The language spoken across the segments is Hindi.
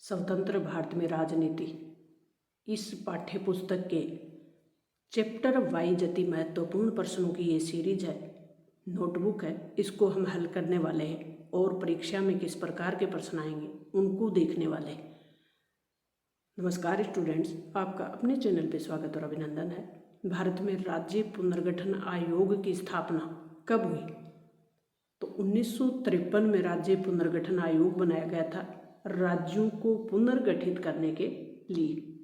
स्वतंत्र भारत में राजनीति, इस पाठ्य पुस्तक के चैप्टर वाइज अति महत्वपूर्ण प्रश्नों की ये सीरीज है, नोटबुक है। इसको हम हल करने वाले हैं और परीक्षा में किस प्रकार के प्रश्न आएंगे उनको देखने वाले हैं। नमस्कार स्टूडेंट्स, आपका अपने चैनल पे स्वागत और अभिनंदन है। भारत में राज्य पुनर्गठन आयोग की स्थापना कब हुई? तो 1953 में राज्य पुनर्गठन आयोग बनाया गया था राज्यों को पुनर्गठित करने के लिए।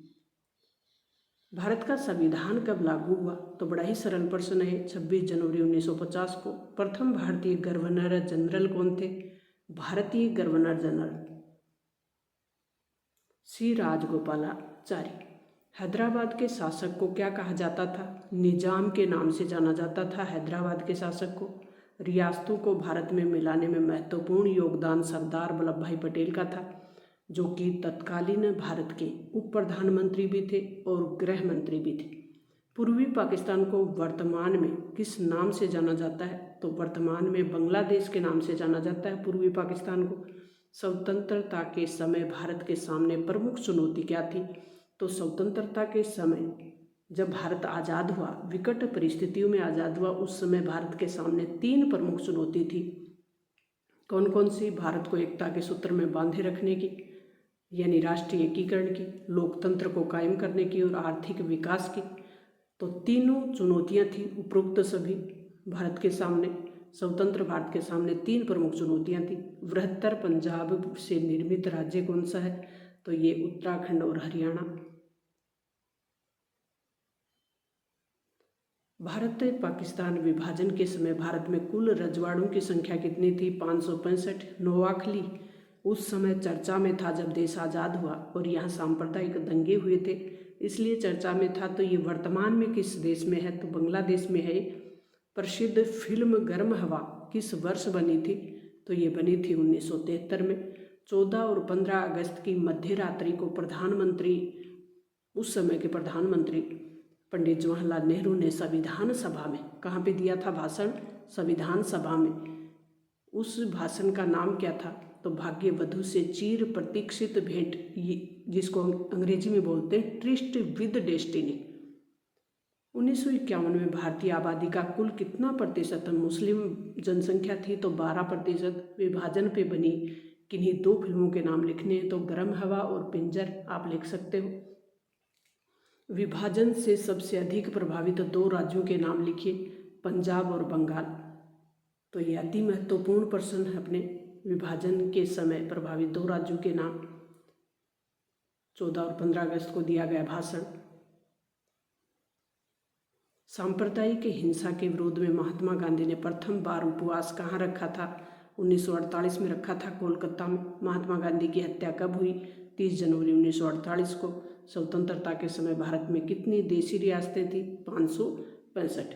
भारत का संविधान कब लागू हुआ? तो बड़ा ही सरल प्रश्न है। 26 जनवरी 1950 को। प्रथम भारतीय गवर्नर जनरल कौन थे? भारतीय गवर्नर जनरल श्री राजगोपालाचारी। हैदराबाद के शासक को क्या कहा जाता था? निजाम के नाम से जाना जाता था हैदराबाद के शासक को। रियासतों को भारत में मिलाने में महत्वपूर्ण योगदान सरदार वल्लभ भाई पटेल का था, जो कि तत्कालीन भारत के उप प्रधानमंत्री भी थे और गृह मंत्री भी थे। पूर्वी पाकिस्तान को वर्तमान में किस नाम से जाना जाता है? तो वर्तमान में बांग्लादेश के नाम से जाना जाता है पूर्वी पाकिस्तान को। स्वतंत्रता के समय भारत के सामने प्रमुख चुनौती क्या थी? तो स्वतंत्रता के समय जब भारत आज़ाद हुआ, विकट परिस्थितियों में आज़ाद हुआ, उस समय भारत के सामने 3 प्रमुख चुनौती थी। कौन कौन सी? भारत को एकता के सूत्र में बांधे रखने की, यानी राष्ट्रीय एकीकरण की, लोकतंत्र को कायम करने की और आर्थिक विकास की। तो तीनों चुनौतियां थी उपरोक्त सभी भारत के सामने। स्वतंत्र भारत के सामने 3 प्रमुख चुनौतियां थी। बृहत्तर पंजाब से निर्मित राज्य कौन सा है? तो ये उत्तराखंड और हरियाणा। भारत पाकिस्तान विभाजन के समय भारत में कुल रजवाड़ों की संख्या कितनी थी? 565। नोआखली उस समय चर्चा में था जब देश आज़ाद हुआ और यहाँ सांप्रदायिक दंगे हुए थे, इसलिए चर्चा में था। तो ये वर्तमान में किस देश में है? तो बांग्लादेश में है। प्रसिद्ध फिल्म गर्म हवा किस वर्ष बनी थी? तो ये बनी थी 1973 में। 14 और 15 अगस्त की मध्य रात्रि को प्रधानमंत्री, उस समय के प्रधानमंत्री पंडित जवाहरलाल नेहरू ने संविधान सभा में, कहाँ पे दिया था भाषण? संविधान सभा में। उस भाषण का नाम क्या था? तो भाग्य वधु से चिर प्रतीक्षित भेंट, जिसको अंग्रेजी में बोलते हैं ट्रिस्ट विद डेस्टिनी। 1951 में भारतीय आबादी का कुल कितना प्रतिशत मुस्लिम जनसंख्या थी? तो 12%। विभाजन पे बनी किन्हीं 2 फिल्मों के नाम लिखने हैं, तो गर्म हवा और पिंजर आप लिख सकते हो। विभाजन से सबसे अधिक प्रभावित 2 राज्यों के नाम लिखिए, पंजाब और बंगाल। तो ये अति महत्वपूर्ण प्रश्न है अपने विभाजन के समय प्रभावित 2 राज्यों के नाम। 14 और 15 अगस्त को दिया गया भाषण। सांप्रदायिक हिंसा के विरोध में महात्मा गांधी ने प्रथम बार उपवास कहाँ रखा था? 1948 में रखा था, कोलकाता में। महात्मा गांधी की हत्या कब हुई? 30 जनवरी 1948 को। स्वतंत्रता के समय भारत में कितनी देशी रियासतें थी? 565।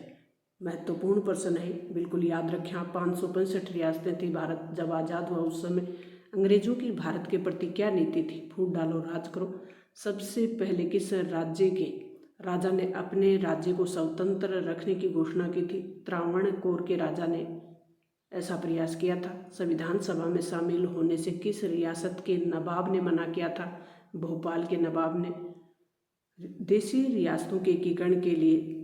महत्वपूर्ण प्रश्न है, बिल्कुल याद रखें आप। 565 रियासतें थी भारत जब आज़ाद हुआ उस समय। अंग्रेजों की भारत के प्रति क्या नीति थी? फूट डालो राज करो। सबसे पहले किस राज्य के राजा ने अपने राज्य को स्वतंत्र रखने की घोषणा की थी? त्रावणकोर के राजा ने ऐसा प्रयास किया था। संविधान सभा में शामिल होने से किस रियासत के नवाब ने मना किया था? भोपाल के नवाब ने। देशी रियासतों के एकीकरण के लिए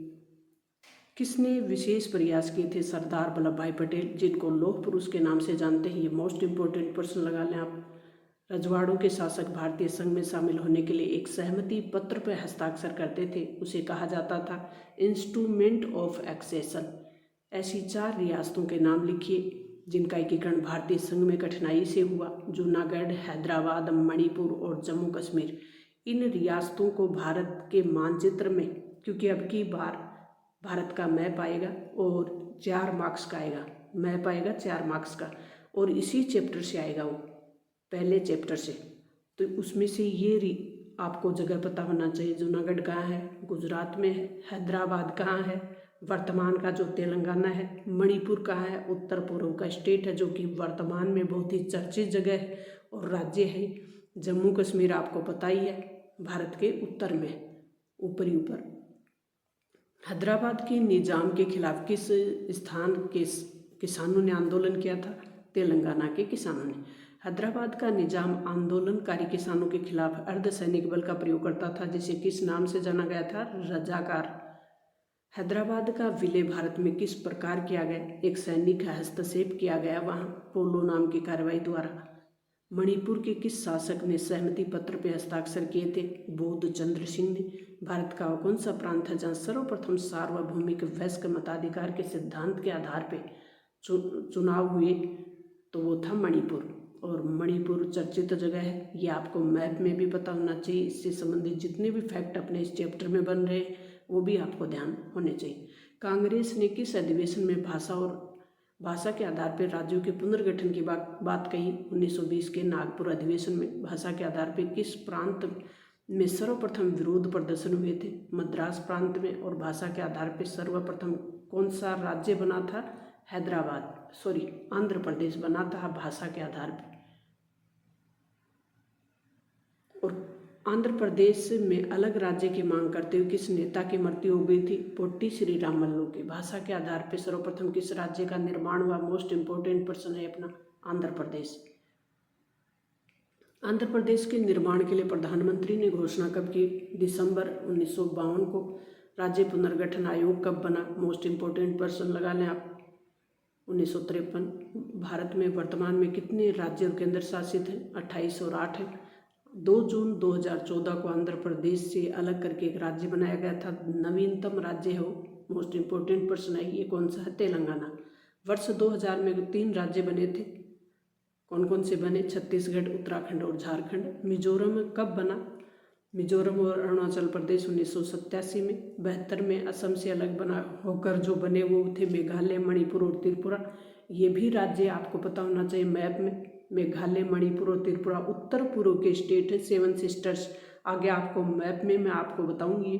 किसने विशेष प्रयास किए थे? सरदार वल्लभ भाई पटेल, जिनको लौह पुरुष के नाम से जानते हैं। ये मोस्ट इंपॉर्टेंट प्रश्न लगा लें आप। रजवाड़ों के शासक भारतीय संघ में शामिल होने के लिए एक सहमति पत्र पर हस्ताक्षर करते थे, उसे कहा जाता था इंस्ट्रूमेंट ऑफ एक्सेशन। ऐसी 4 रियासतों के नाम लिखिए जिनका एकीकरण भारतीय संघ में कठिनाई से हुआ। जूनागढ़, हैदराबाद, मणिपुर और जम्मू कश्मीर। इन रियासतों को भारत के मानचित्र में, क्योंकि अब की बार भारत का मैप आएगा और 4 मार्क्स का आएगा, मैप आएगा 4 मार्क्स का, और इसी चैप्टर से आएगा वो, पहले चैप्टर से। तो उसमें से ये आपको जगह पता होना चाहिए। जूनागढ़ कहाँ है? गुजरात में है। हैदराबाद कहाँ है? वर्तमान का जो तेलंगाना है। मणिपुर कहाँ है? उत्तर पूर्व का स्टेट है, जो कि वर्तमान में बहुत ही चर्चित जगह है और राज्य है। जम्मू कश्मीर आपको पता ही है, भारत के उत्तर में, ऊपरी ऊपर। हैदराबाद के निजाम के खिलाफ किस स्थान के किसानों ने आंदोलन किया था? तेलंगाना के किसानों ने। हैदराबाद का निजाम आंदोलनकारी किसानों के खिलाफ अर्धसैनिक बल का प्रयोग करता था, जिसे किस नाम से जाना गया था? रजाकार। हैदराबाद का विलय भारत में किस प्रकार किया गया? एक सैनिक हस्तक्षेप किया गया वहाँ पोलो नाम की कार्रवाई द्वारा। मणिपुर के किस शासक ने सहमति पत्र पर हस्ताक्षर किए थे? बोध चंद्र सिंह ने। भारत का कौन सा प्रांत है जहाँ सर्वप्रथम सार्वभौमिक वयस्क मताधिकार के सिद्धांत के आधार पर चुनाव हुए? तो वो था मणिपुर। और मणिपुर चर्चित जगह है, ये आपको मैप में भी पता होना चाहिए। इससे संबंधित जितने भी फैक्ट अपने इस चैप्टर में बन रहे हैं वो भी आपको ध्यान होने चाहिए। कांग्रेस ने किस अधिवेशन में भाषा के आधार पर राज्यों के पुनर्गठन की बात कही? 1920 के नागपुर अधिवेशन में भाषा के आधार पर किस प्रांत में सर्वप्रथम विरोध प्रदर्शन हुए थे? मद्रास प्रांत में। और भाषा के आधार पर सर्वप्रथम कौन सा राज्य बना था? आंध्र प्रदेश बना था भाषा के आधार पर। और आंध्र प्रदेश में अलग राज्य की मांग करते हुए किस नेता की मृत्यु हो गई थी? पोट्टी श्रीरामुलु की। भाषा के आधार पर सर्वप्रथम किस राज्य का निर्माण हुआ? मोस्ट इम्पोर्टेंट पर्सन है अपना आंध्र प्रदेश। आंध्र प्रदेश के निर्माण के लिए प्रधानमंत्री ने घोषणा कब की? दिसंबर 1952 को। राज्य पुनर्गठन आयोग कब बना? मोस्ट इम्पोर्टेंट पर्सन लगा लें आप, 1953। भारत में वर्तमान में कितने राज्य और केंद्र शासित हैं? 28 और 8 है। 2 जून 2014 को आंध्र प्रदेश से अलग करके एक राज्य बनाया गया था। नवीनतम राज्य है वो, मोस्ट इम्पोर्टेंट पर्सन है। ये कौन सा है? तेलंगाना। वर्ष 2000 में 3 राज्य बने थे। कौन कौन से बने? छत्तीसगढ़, उत्तराखंड और झारखंड। मिजोरम कब बना? मिजोरम और अरुणाचल प्रदेश 1987 में। 72 में असम से अलग बना होकर जो बने वो थे मेघालय, मणिपुर और त्रिपुरा। ये भी राज्य आपको पता होना चाहिए मैप में। मेघालय, मणिपुर और त्रिपुरा उत्तर पूर्व के स्टेट है, 7 सिस्टर्स। आगे आपको मैप में मैं आपको बताऊंगी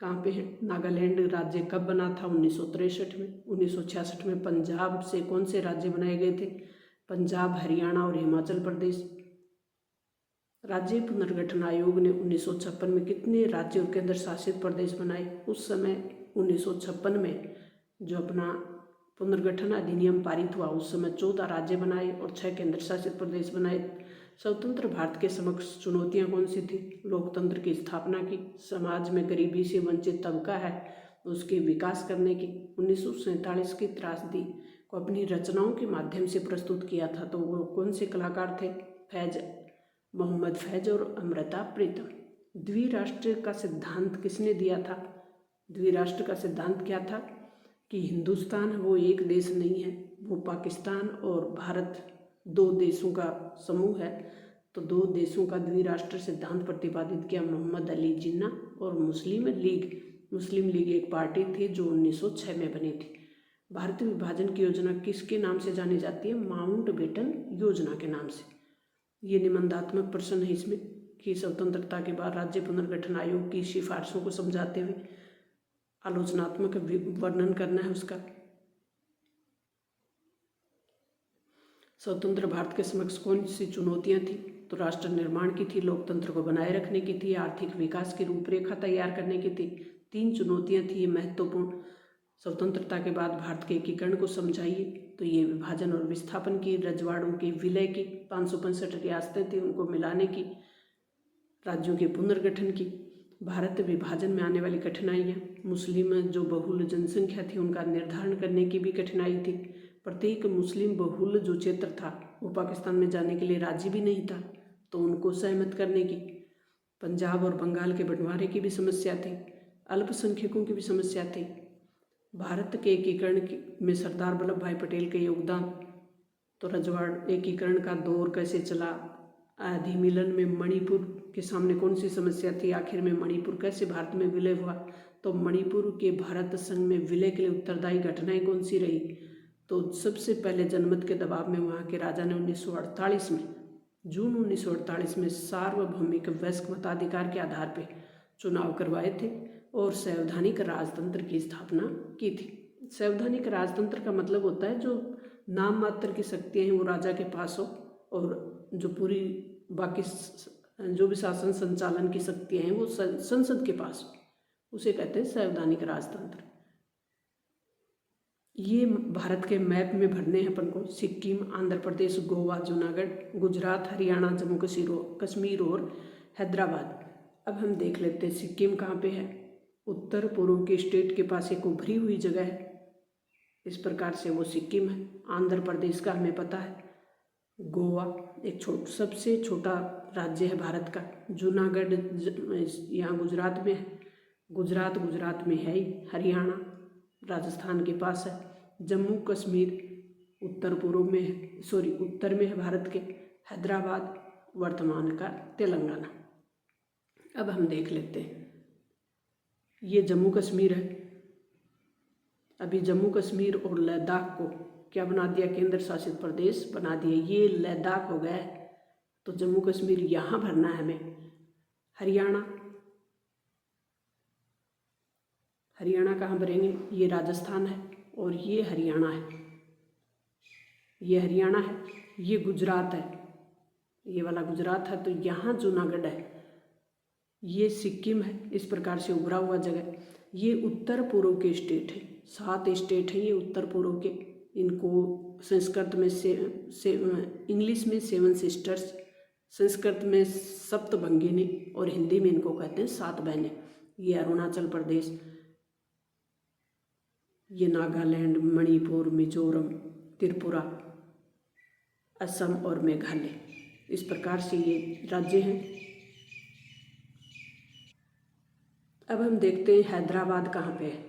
कहाँ पे है। नागालैंड राज्य कब बना था? 1963 में। 1966 में पंजाब से कौन से राज्य बनाए गए थे? पंजाब, हरियाणा और हिमाचल प्रदेश। राज्य पुनर्गठन आयोग ने 1956 में कितने राज्य और केंद्र शासित प्रदेश बनाए? उस समय 1956 में जो अपना पुनर्गठन अधिनियम पारित हुआ उस समय 14 राज्य बनाए और 6 केंद्र शासित प्रदेश बनाए। स्वतंत्र भारत के समक्ष चुनौतियां कौन सी थी? लोकतंत्र की स्थापना की, समाज में गरीबी से वंचित तबका है उसके विकास करने की। 1947 की त्रासदी को अपनी रचनाओं के माध्यम से प्रस्तुत किया था, तो वो कौन से कलाकार थे? मोहम्मद फैज और अमृता प्रीतम। द्विराष्ट्र का सिद्धांत किसने दिया था? द्विराष्ट्र का सिद्धांत क्या था? कि हिंदुस्तान वो एक देश नहीं है, वो पाकिस्तान और भारत 2 देशों का समूह है। तो 2 देशों का द्विराष्ट्र सिद्धांत प्रतिपादित किया मोहम्मद अली जिन्ना। और मुस्लिम लीग एक पार्टी थी जो 1906 में बनी थी। भारतीय विभाजन की योजना किसके नाम से जानी जाती है? माउंटबेटन योजना के नाम से। ये निबंधात्मक प्रश्न है इसमें कि स्वतंत्रता के बाद राज्य पुनर्गठन आयोग की सिफारिशों को समझाते हुए आलोचनात्मक वर्णन करना है उसका। स्वतंत्र भारत के समक्ष कौन सी चुनौतियां थी? तो राष्ट्र निर्माण की थी, लोकतंत्र को बनाए रखने की थी, आर्थिक विकास की रूपरेखा तैयार करने की थी। 3 चुनौतियां थी ये महत्वपूर्ण। स्वतंत्रता के बाद भारत के एकीकरण को समझाइए, तो ये विभाजन और विस्थापन की, रजवाड़ों के विलय की, 565 रियासतें थी उनको मिलाने की, राज्यों के पुनर्गठन की, भारत विभाजन में आने वाली कठिनाइयाँ, मुस्लिम जो बहुल जनसंख्या थी उनका निर्धारण करने की भी कठिनाई थी। प्रत्येक मुस्लिम बहुल जो क्षेत्र था वो पाकिस्तान में जाने के लिए राजी भी नहीं था, तो उनको सहमत करने की। पंजाब और बंगाल के बंटवारे की भी समस्या थी, अल्पसंख्यकों की भी समस्या थी। भारत के एकीकरण में सरदार वल्लभ भाई पटेल का योगदान, तो रजवाड़ एकीकरण का दौर कैसे चला, अधिमिलन में मणिपुर के सामने कौन सी समस्या थी, आखिर में मणिपुर कैसे भारत में विलय हुआ, तो मणिपुर के भारत संघ में विलय के लिए उत्तरदायी घटनाएं कौन सी रही? तो सबसे पहले जनमत के दबाव में वहाँ के राजा ने 1948 में, जून 1948 में सार्वभौमिक वयस्क मताधिकार के आधार पर चुनाव करवाए थे और संवैधानिक राजतंत्र की स्थापना की थी। संवैधानिक राजतंत्र का मतलब होता है जो नाम मात्र की शक्तियाँ हैं वो राजा के पास हो और जो पूरी बाकी जो भी शासन संचालन की शक्तियाँ हैं वो संसद के पास हो, उसे कहते हैं संवैधानिक राजतंत्र। ये भारत के मैप में भरने हैं अपन को। सिक्किम, आंध्र प्रदेश, गोवा, जूनागढ़, गुजरात, हरियाणा, जम्मू कश्मीर और हैदराबाद। अब हम देख लेते हैं सिक्किम कहाँ पे है। उत्तर पूर्व के स्टेट के पास एक उभरी हुई जगह है, इस प्रकार से वो सिक्किम है। आंध्र प्रदेश का हमें पता है। गोवा एक सबसे छोटा राज्य है भारत का। जूनागढ़ यहाँ गुजरात में है। गुजरात में है ही। हरियाणा राजस्थान के पास है। जम्मू कश्मीर उत्तर में है भारत के। हैदराबाद वर्तमान का तेलंगाना। अब हम देख लेते हैं, ये जम्मू कश्मीर है। अभी जम्मू कश्मीर और लद्दाख को क्या बना दिया, केंद्र शासित प्रदेश बना दिया। ये लद्दाख हो गया है, तो जम्मू कश्मीर यहाँ भरना है हमें। हरियाणा कहाँ भरेंगे, ये राजस्थान है और ये हरियाणा है। ये हरियाणा है, ये गुजरात है, ये वाला गुजरात है, तो यहाँ जूनागढ़ है। ये सिक्किम है। इस प्रकार से उभरा हुआ जगह। ये उत्तर पूर्व के स्टेट है। 7 स्टेट हैं ये उत्तर पूर्व के। इनको संस्कृत में इंग्लिश में 7 सिस्टर्स, संस्कृत में सप्तभंगिनी और हिंदी में इनको कहते हैं 7 बहनें। ये अरुणाचल प्रदेश, ये नागालैंड, मणिपुर, मिजोरम, त्रिपुरा, असम और मेघालय। इस प्रकार से ये राज्य हैं। अब हम देखते हैं हैदराबाद कहाँ पे है।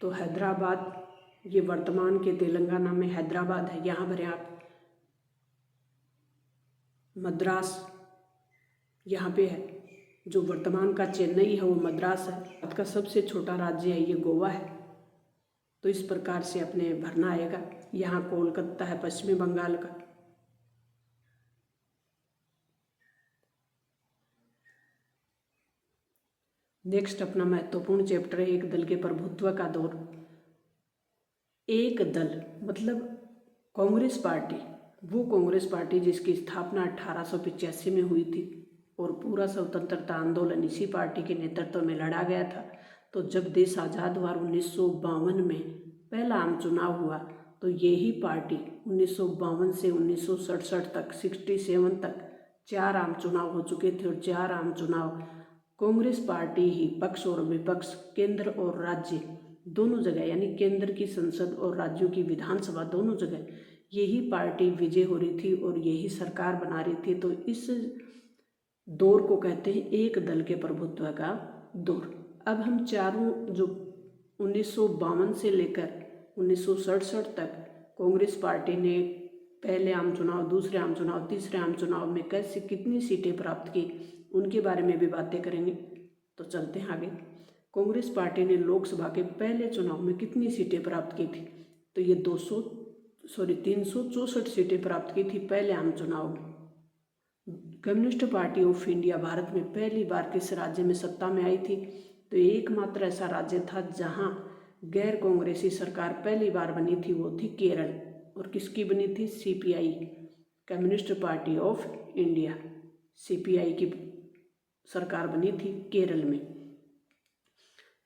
तो हैदराबाद ये वर्तमान के तेलंगाना में हैदराबाद है, यहाँ भरे आप। मद्रास यहाँ पे है, जो वर्तमान का चेन्नई है वो मद्रास है। भारत का सबसे छोटा राज्य है ये गोवा है। तो इस प्रकार से अपने भरना आएगा। यहाँ कोलकाता है पश्चिमी बंगाल का। नेक्स्ट अपना महत्वपूर्ण चैप्टर है एक दल के प्रभुत्व का दौर। एक दल मतलब कांग्रेस पार्टी, वो कांग्रेस पार्टी जिसकी स्थापना 1885 में हुई थी और पूरा स्वतंत्रता आंदोलन इसी पार्टी के नेतृत्व में लड़ा गया था। तो जब देश आज़ाद हुआ 1952 में पहला आम चुनाव हुआ, तो यही पार्टी 1952 से 1967 तक 67 तक 4 आम चुनाव हो चुके थे और 4 आम चुनाव कांग्रेस पार्टी ही पक्ष और विपक्ष, केंद्र और राज्य दोनों जगह, यानी केंद्र की संसद और राज्यों की विधानसभा दोनों जगह यही पार्टी विजय हो रही थी और यही सरकार बना रही थी। तो इस दौर को कहते हैं एक दल के प्रभुत्व का दौर। अब हम चारों जो 1952 से लेकर 1967 तक कांग्रेस पार्टी ने पहले आम चुनाव, दूसरे आम चुनाव, तीसरे आम चुनाव में कैसे कितनी सीटें प्राप्त की, उनके बारे में भी बातें करेंगे। तो चलते हैं आगे। कांग्रेस पार्टी ने लोकसभा के पहले चुनाव में कितनी सीटें प्राप्त की थी, तो ये 364 सीटें प्राप्त की थी पहले आम चुनाव में। Communist party of India Bharat में पहली बार किस राज्य में सत्ता में आई थी, तो एकमात्र ऐसा राज्य था जहां गैर कांग्रेसी सरकार पहली बार बनी थी, वो थी केरल। और किसकी बनी थी, CPI, communist party of India, CPI की सरकार बनी थी केरल में।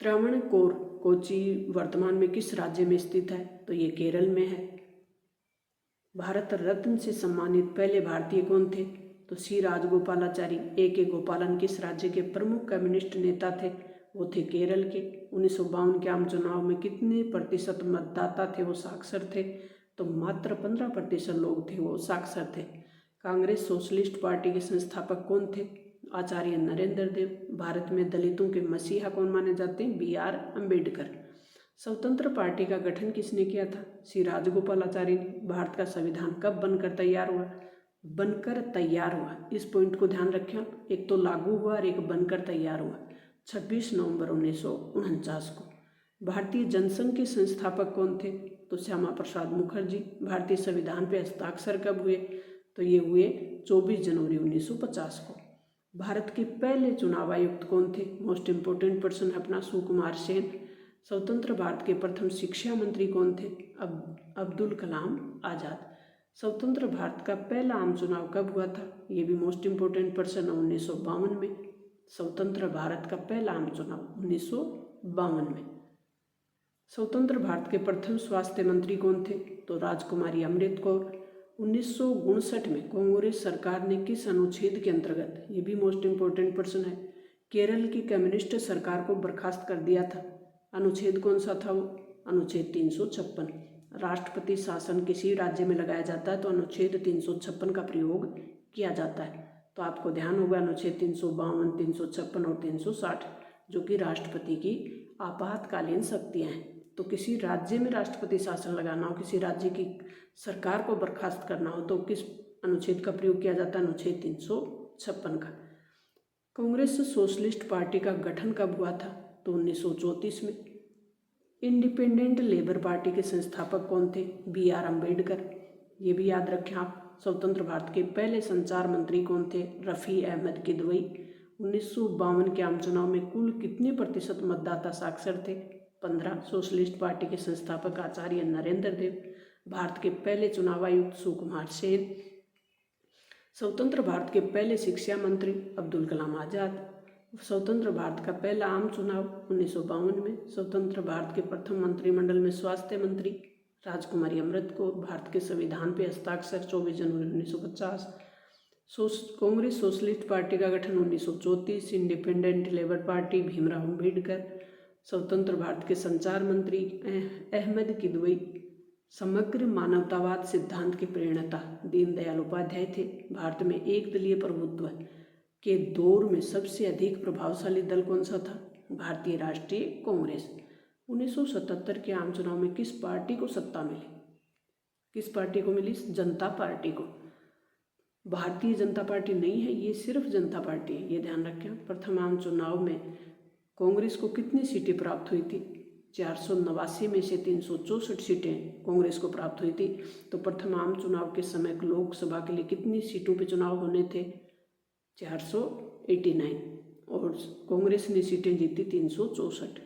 त्रावणकोर कोची वर्तमान में किस राज्य में स्थित है, तो ये केरल में है। भारत रत्न से सम्मानित पहले भारतीय कौन थे, तो C राजगोपालाचारी। A.K. गोपालन किस राज्य के प्रमुख कम्युनिस्ट नेता थे, वो थे केरल के। 1952 के आम चुनाव में कितने प्रतिशत मतदाता थे वो साक्षर थे, तो मात्र 15% लोग थे वो साक्षर थे। कांग्रेस सोशलिस्ट पार्टी के संस्थापक कौन थे, आचार्य नरेंद्र देव। भारत में दलितों के मसीहा कौन माने जाते हैं, B.R. अम्बेडकर। स्वतंत्र पार्टी का गठन किसने किया था, C राजगोपालाचारी ने। भारत का संविधान कब बनकर तैयार हुआ, इस पॉइंट को ध्यान रखें। एक तो लागू हुआ और एक बनकर तैयार हुआ 26 नवंबर 1949 को। भारतीय जनसंघ के संस्थापक कौन थे, तो श्यामा प्रसाद मुखर्जी। भारतीय संविधान पे हस्ताक्षर कब हुए, तो ये हुए 24 जनवरी 1950 को। भारत के पहले चुनाव आयुक्त कौन थे, मोस्ट इम्पोर्टेंट पर्सन है अपना सुकुमार सेन। स्वतंत्र भारत के प्रथम शिक्षा मंत्री कौन थे, अब्दुल कलाम आज़ाद। स्वतंत्र भारत का पहला आम चुनाव कब हुआ था, ये भी मोस्ट इम्पोर्टेंट पर्सन है 1952 में। स्वतंत्र भारत का पहला आम चुनाव 1952 में। स्वतंत्र भारत के प्रथम स्वास्थ्य मंत्री कौन थे? तो राजकुमारी अमृत कौर। 1959 में कांग्रेस सरकार ने किस अनुच्छेद के अंतर्गत, ये भी मोस्ट इम्पोर्टेंट प्रश्न है, केरल की कम्युनिस्ट सरकार को बर्खास्त कर दिया था? अनुच्छेद कौन सा था वो? अनुच्छेद 356। राष्ट्रपति शासन किसी राज्य में लगाया जाता है तो अनुच्छेद 356 का प्रयोग किया जाता है। तो आपको ध्यान होगा अनुच्छेद 352, 356 और 360 जो कि राष्ट्रपति की आपातकालीन शक्तियाँ हैं। तो किसी राज्य में राष्ट्रपति शासन लगाना हो, किसी राज्य की सरकार को बर्खास्त करना हो तो किस अनुच्छेद का प्रयोग किया जाता है? अनुच्छेद 356 का। कांग्रेस सोशलिस्ट पार्टी का गठन कब हुआ था? तो 1934 में। इंडिपेंडेंट लेबर पार्टी के संस्थापक कौन थे? BR अम्बेडकर। ये भी याद रखें आप। स्वतंत्र भारत के पहले संचार मंत्री कौन थे? रफ़ी अहमद किदवई। 1952 के आम चुनाव में कुल कितने प्रतिशत मतदाता साक्षर थे? 15। सोशलिस्ट पार्टी के संस्थापक आचार्य नरेंद्र देव। भारत के पहले चुनाव आयुक्त सुकुमार सेन। स्वतंत्र भारत के पहले शिक्षा मंत्री अब्दुल कलाम आज़ाद। स्वतंत्र भारत का पहला आम चुनाव 1952 में। स्वतंत्र भारत के प्रथम मंत्रिमंडल में स्वास्थ्य मंत्री राजकुमारी अमृत कौर। भारत के संविधान पे हस्ताक्षर 24 जनवरी 1950। कांग्रेस सोशलिस्ट पार्टी का गठन 1934। Independent labour party Bhimrao Ambedkar. स्वतंत्र भारत के संचार मंत्री अहमद किदवई। समग्र मानवतावाद सिद्धांत के प्रणेता दीनदयाल उपाध्याय थे। भारत में एक दलीय प्रभुत्व के दौर में सबसे अधिक प्रभावशाली दल कौन सा था? भारतीय राष्ट्रीय कांग्रेस। 1977 के आम चुनाव में किस पार्टी को सत्ता मिली? किस पार्टी को मिली? जनता पार्टी को। भारतीय जनता पार्टी नहीं है, ये सिर्फ जनता पार्टी है, ये ध्यान रखें। प्रथम आम चुनाव में कांग्रेस को कितनी सीटें प्राप्त हुई थी? 489 में से 364 सीटें कांग्रेस को प्राप्त हुई थी। तो प्रथम आम चुनाव के समय लोकसभा के लिए कितनी सीटों पे चुनाव होने थे? 489 और कांग्रेस ने सीटें जीती 364।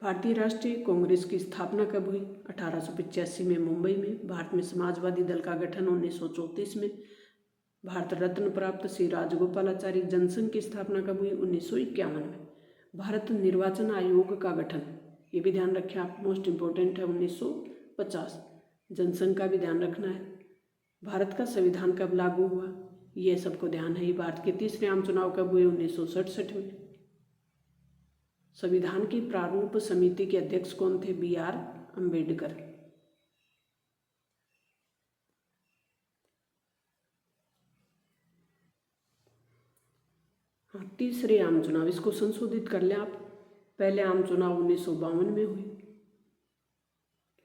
भारतीय राष्ट्रीय कांग्रेस की स्थापना कब हुई? 1885 में मुंबई में। भारत में समाजवादी दल का गठन 1934 में। भारत रत्न प्राप्त श्री राजगोपालाचारी जनसंघ की स्थापना कब हुई? 1951 में। भारत निर्वाचन आयोग का गठन, ये भी ध्यान रखें आप, मोस्ट इम्पोर्टेंट है, 1950। जनसंघ का भी ध्यान रखना है। भारत का संविधान कब लागू हुआ? ये सबको ध्यान है। भारत के तीसरे आम चुनाव कब हुए? 1967 में। संविधान की प्रारूप समिति के अध्यक्ष कौन थे? BR अम्बेडकर। हाँ, तीसरे आम चुनाव, इसको संशोधित कर लें आप। पहले आम चुनाव 1952 में हुए,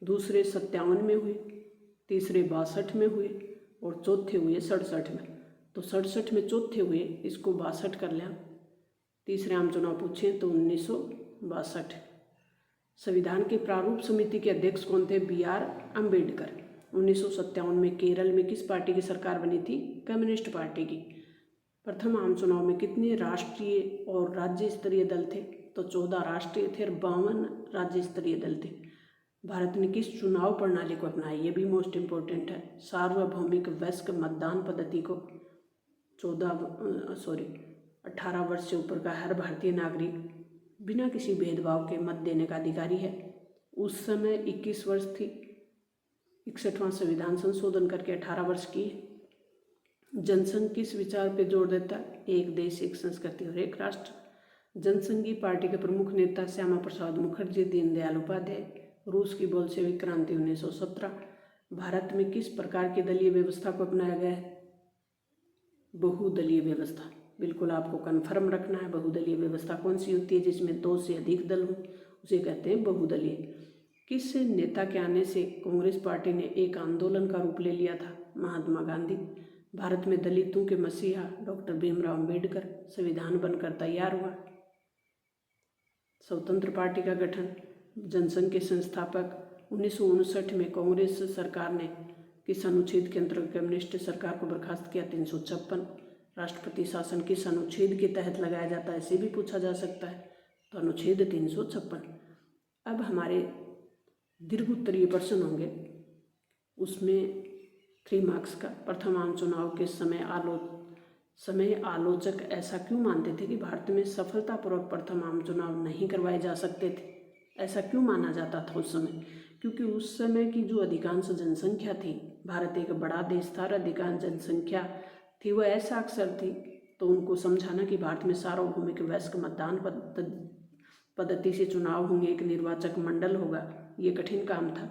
दूसरे 57 में हुए, तीसरे 62 में हुए और चौथे हुए 67 में। तो 67 में चौथे हुए, इसको 62 कर लें। तीसरे आम चुनाव पूछें तो 1962। संविधान के प्रारूप समिति के अध्यक्ष कौन थे? BR अम्बेडकर। 1957 में केरल में किस पार्टी की सरकार बनी थी? कम्युनिस्ट पार्टी की। प्रथम आम चुनाव में कितने राष्ट्रीय और राज्य स्तरीय दल थे? तो 14 राष्ट्रीय थे और 52 राज्य स्तरीय दल थे। भारत ने किस चुनाव प्रणाली को अपनाया? ये भी मोस्ट इम्पोर्टेंट है। सार्वभौमिक वयस्क मतदान पद्धति को 18 वर्ष से ऊपर का हर भारतीय नागरिक बिना किसी भेदभाव के मत देने का अधिकारी है। उस समय 21 वर्ष थी। 61वां संविधान संशोधन करके 18 वर्ष की। जनसंघ किस विचार पे जोर देता है? एक देश, एक संस्कृति और एक राष्ट्र। जनसंघी पार्टी के प्रमुख नेता श्यामा प्रसाद मुखर्जी, दीनदयाल उपाध्याय। रूस की बोल्शेविक क्रांति 1917। भारत में किस प्रकार की दलीय व्यवस्था को अपनाया गया है? बहुदलीय व्यवस्था। बिल्कुल आपको कन्फर्म रखना है। बहुदलीय व्यवस्था कौन सी होती है? जिसमें 2 से अधिक दल हों, उसे कहते हैं बहुदलीय। किस नेता के आने से कांग्रेस पार्टी ने एक आंदोलन का रूप ले लिया था? महात्मा गांधी। भारत में दलितों के मसीहा डॉक्टर भीमराव अम्बेडकर। संविधान बनकर तैयार हुआ। स्वतंत्र पार्टी का गठन, जनसंघ के संस्थापक। 1959 में कांग्रेस सरकार ने किस अनुच्छेद के अंतर्गत कम्युनिस्ट सरकार को बर्खास्त किया? 356। राष्ट्रपति शासन किस अनुच्छेद के तहत लगाया जाता है? इसे भी पूछा जा सकता है। तो अनुच्छेद 356। अब हमारे दीर्घ उत्तरीय प्रश्न होंगे, उसमें 3 मार्क्स का। प्रथम आम चुनाव के समय समय आलोचक ऐसा क्यों मानते थे कि भारत में सफलतापूर्वक प्रथम आम चुनाव नहीं करवाए जा सकते थे? ऐसा क्यों माना जाता था उस समय? क्योंकि उस समय की जो अधिकांश जनसंख्या थी, भारत एक बड़ा देश था और अधिकांश जनसंख्या थी वो ऐसा अक्सर थी, तो उनको समझाना कि भारत में सार्वभौमिक वयस्क मतदान पद्धति से चुनाव होंगे, एक निर्वाचक मंडल होगा, ये कठिन काम था।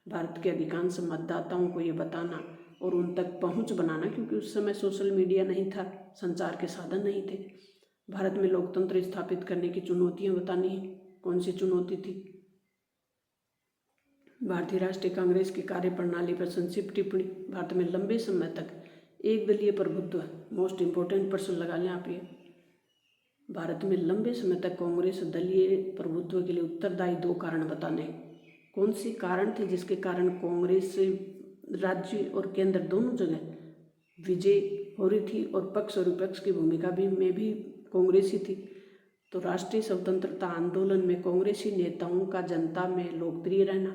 भारत के अधिकांश मतदाताओं को ये बताना और उन तक पहुंच बनाना, क्योंकि उस समय सोशल मीडिया नहीं था, संचार के साधन नहीं थे। भारत में लोकतंत्र स्थापित करने की चुनौतियां बतानी है। कौन सी चुनौती थी? भारतीय राष्ट्रीय कांग्रेस की कार्यप्रणाली पर संक्षिप्त टिप्पणी। भारत में लंबे समय तक एक दलीय प्रभुत्व, मोस्ट इम्पोर्टेंट प्रश्न लगा लें आप ये। भारत में लंबे समय तक कांग्रेस दलीय प्रभुत्व के लिए उत्तरदायी 2 कारण बताने। कौन से कारण थे जिसके कारण कांग्रेस राज्य और केंद्र दोनों जगह विजय हो रही थी और पक्ष और विपक्ष की भूमिका में भी कांग्रेस ही थी? तो राष्ट्रीय स्वतंत्रता आंदोलन में कांग्रेसी नेताओं का जनता में लोकप्रिय रहना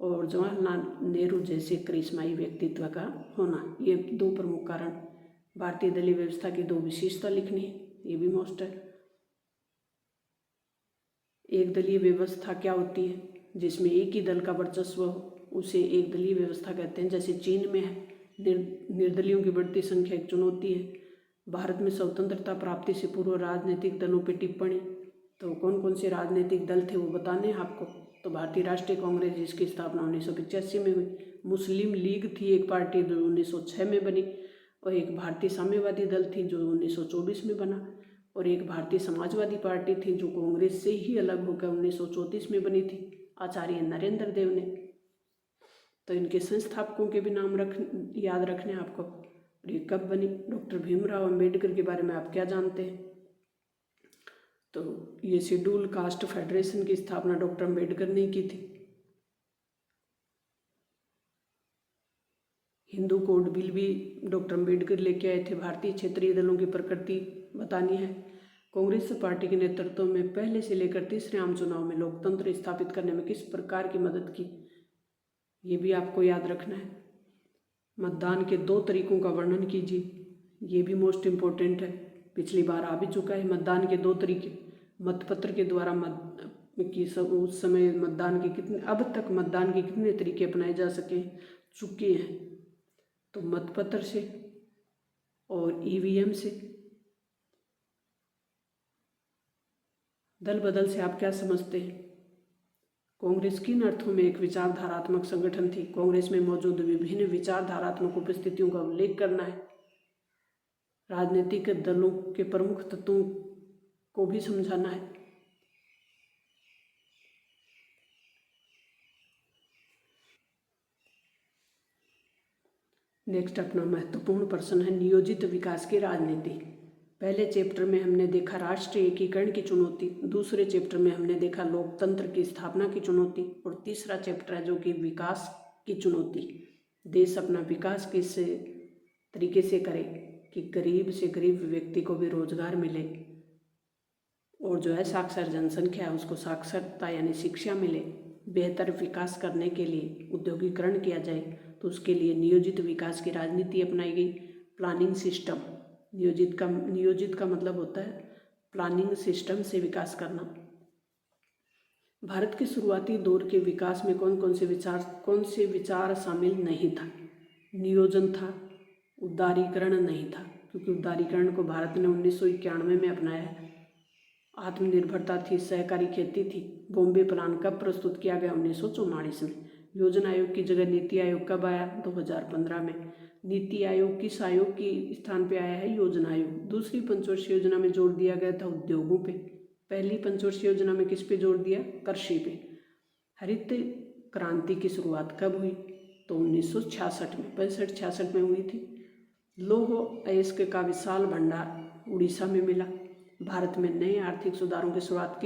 और जवाहरलाल नेहरू जैसे करिश्माई व्यक्तित्व का होना, ये 2 प्रमुख कारण। भारतीय दलीय व्यवस्था की 2 विशेषता लिखनी है, ये भी मोस्ट है। एक दलीय व्यवस्था क्या होती है? जिसमें एक ही दल का वर्चस्व हो, उसे एक दलीय व्यवस्था कहते हैं। जैसे चीन में है, निर्दलीयों की बढ़ती संख्या एक चुनौती है। भारत में स्वतंत्रता प्राप्ति से पूर्व राजनीतिक दलों पर टिप्पणी। तो कौन कौन से राजनीतिक दल थे वो बताने हैं आपको। तो भारतीय राष्ट्रीय कांग्रेस, जिसकी स्थापना 1985 में हुई। मुस्लिम लीग थी एक पार्टी जो 1906 में बनी, और एक भारतीय साम्यवादी दल थी जो 1924 में बना, और एक भारतीय समाजवादी पार्टी थी जो कांग्रेस से ही अलग होकर 1934 में बनी थी, आचार्य नरेंद्र देव ने। तो इनके संस्थापकों के भी नाम याद रखने आपको। और ये कब बनी? डॉक्टर भीमराव अंबेडकर के बारे में आप क्या जानते हैं? तो ये शेड्यूल कास्ट फेडरेशन की स्थापना डॉक्टर अंबेडकर ने की थी। हिंदू कोड बिल भी डॉक्टर अंबेडकर लेके आए थे। भारतीय क्षेत्रीय दलों की प्रकृति बतानी है। कांग्रेस पार्टी के नेतृत्व में पहले से लेकर तीसरे आम चुनाव में लोकतंत्र स्थापित करने में किस प्रकार की मदद की, ये भी आपको याद रखना है। मतदान के 2 तरीकों का वर्णन कीजिए, ये भी मोस्ट इम्पोर्टेंट है, पिछली बार आ भी चुका है। मतदान के 2 तरीके, मतपत्र के द्वारा उस समय मतदान के कितने, अब तक मतदान के कितने तरीके अपनाए जा चुके हैं? तो मतपत्र से और ईवीएम से। दल बदल से आप क्या समझते हैं? कांग्रेस किन अर्थों में एक विचारधारात्मक संगठन थी? कांग्रेस में मौजूद विभिन्न विचारधारात्मक उपस्थितियों का उल्लेख करना है। राजनीतिक दलों के प्रमुख तत्वों को भी समझाना है। नेक्स्ट अपना महत्वपूर्ण प्रश्न है, नियोजित विकास की राजनीति। पहले चैप्टर में हमने देखा राष्ट्रीय एकीकरण की चुनौती, दूसरे चैप्टर में हमने देखा लोकतंत्र की स्थापना की चुनौती, और तीसरा चैप्टर है जो कि विकास की चुनौती। देश अपना विकास किस तरीके से करे कि गरीब से गरीब व्यक्ति को भी रोजगार मिले, और जो है साक्षर जनसंख्या है उसको साक्षरता यानी शिक्षा मिले। बेहतर विकास करने के लिए उद्योगीकरण किया जाए, तो उसके लिए नियोजित विकास की राजनीति अपनाई गई। प्लानिंग सिस्टम, नियोजित का मतलब होता है प्लानिंग सिस्टम से विकास करना। भारत के शुरुआती दौर के विकास में कौन से विचार शामिल नहीं था? नियोजन था, उदारीकरण नहीं था, क्योंकि उदारीकरण को भारत ने 1991 में अपनाया है। आत्मनिर्भरता थी, सहकारी खेती थी। बॉम्बे प्लान कब प्रस्तुत किया गया? 1944 में। योजना आयोग की जगह नीति आयोग कब आया? 2015 में। नीति आयोग किस आयोग के स्थान पे आया है? योजना आयोग। दूसरी पंचवर्षीय योजना में जोर दिया गया था उद्योगों पे। पहली पंचवर्षीय योजना में किस पे जोर दिया? कृषि पे। हरित क्रांति की शुरुआत कब हुई? तो 1966 में, 65-66 में हुई थी। लौह अयस्क का विशाल भंडार उड़ीसा में मिला। भारत में नए आर्थिक सुधारों की शुरुआत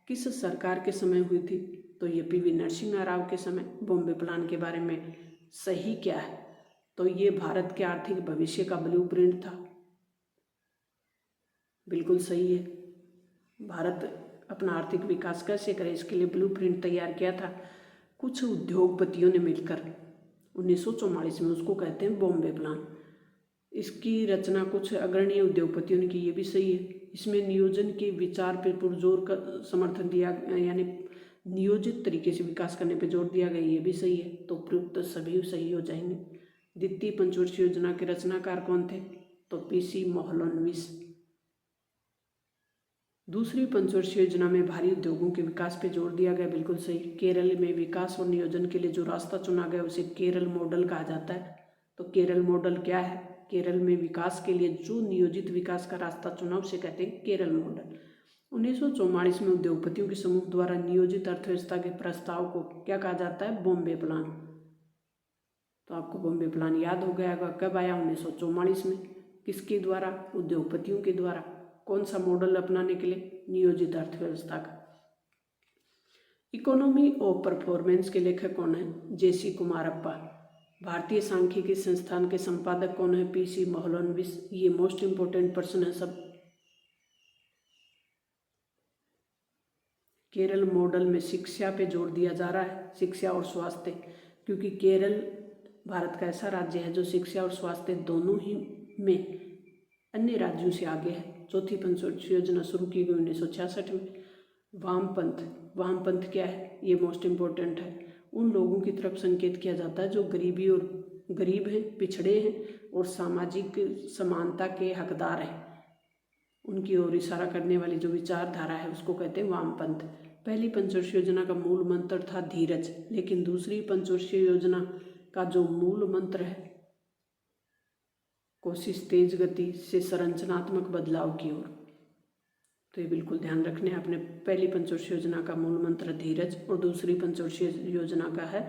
किस सरकार के समय हुई थी? तो ये पीवी नरसिम्हा राव के समय। बॉम्बे प्लान के बारे में सही क्या है? तो ये भारत के आर्थिक भविष्य का ब्लूप्रिंट था। बिल्कुल सही है। भारत अपना आर्थिक विकास कैसे करे, इसके लिए ब्लूप्रिंट तैयार किया था कुछ उद्योगपतियों ने मिलकर 1944 में। उसको कहते हैं बॉम्बे प्लान। इसकी रचना कुछ अग्रणी उद्योगपतियों ने की, ये भी सही है। इसमें नियोजन के विचार पर पुरजोर का समर्थन दिया, यानी नियोजित तरीके से विकास करने पर जोर दिया गया, ये भी सही है। तो प्रयुक्त सभी सही हो जाएंगे। द्वितीय पंचवर्षीय योजना के रचनाकार कौन थे? तो पीसी मोहलनोबिस। दूसरी पंचवर्षीय योजना में भारी उद्योगों के विकास पे जोर दिया गया, बिल्कुल सही। केरल में विकास और नियोजन के लिए जो रास्ता चुना गया उसे केरल मॉडल कहा जाता है। तो केरल मॉडल क्या है? केरल में विकास के लिए जो नियोजित विकास का रास्ता चुना उसे कहते हैं केरल मॉडल। 1944 में उद्योगपतियों के समूह द्वारा नियोजित अर्थव्यवस्था के प्रस्ताव को क्या कहा जाता है? बॉम्बे प्लान। तो आपको बॉम्बे प्लान याद हो गया होगा, कब आया? 1944 में। किसके द्वारा? उद्योगपतियों के द्वारा। कौन सा मॉडल अपनाने के लिए? नियोजित अर्थव्यवस्था का। इकोनॉमी ऑफ परफॉर्मेंस के लेखक कौन है? जेसी कुमारप्पा। भारतीय सांख्यिकी संस्थान के संपादक कौन है? पीसी मोहलनोबिस। ये मोस्ट इंपोर्टेंट पर्सन है सब। केरल मॉडल में शिक्षा पे जोर दिया जा रहा है, शिक्षा और स्वास्थ्य, क्योंकि केरल भारत का ऐसा राज्य है जो शिक्षा और स्वास्थ्य दोनों ही में अन्य राज्यों से आगे है। चौथी पंचवर्षीय योजना शुरू की गई 1966 में। वामपंथ। वामपंथ क्या है? ये मोस्ट इम्पोर्टेंट है। उन लोगों की तरफ संकेत किया जाता है जो गरीब हैं, पिछड़े हैं और सामाजिक समानता के हकदार हैं, उनकी ओर इशारा करने वाली जो विचारधारा है उसको कहते हैं वामपंथ। पहली पंचवर्षीय योजना का मूल मंत्र था धीरज, लेकिन दूसरी पंचवर्षीय योजना का जो मूल मंत्र है कोशिश तेज गति से संरचनात्मक बदलाव की ओर। तो ये बिल्कुल ध्यान रखने आपने। पहली पंचवर्षीय योजना का मूल मंत्र धीरज और दूसरी पंचवर्षीय योजना का है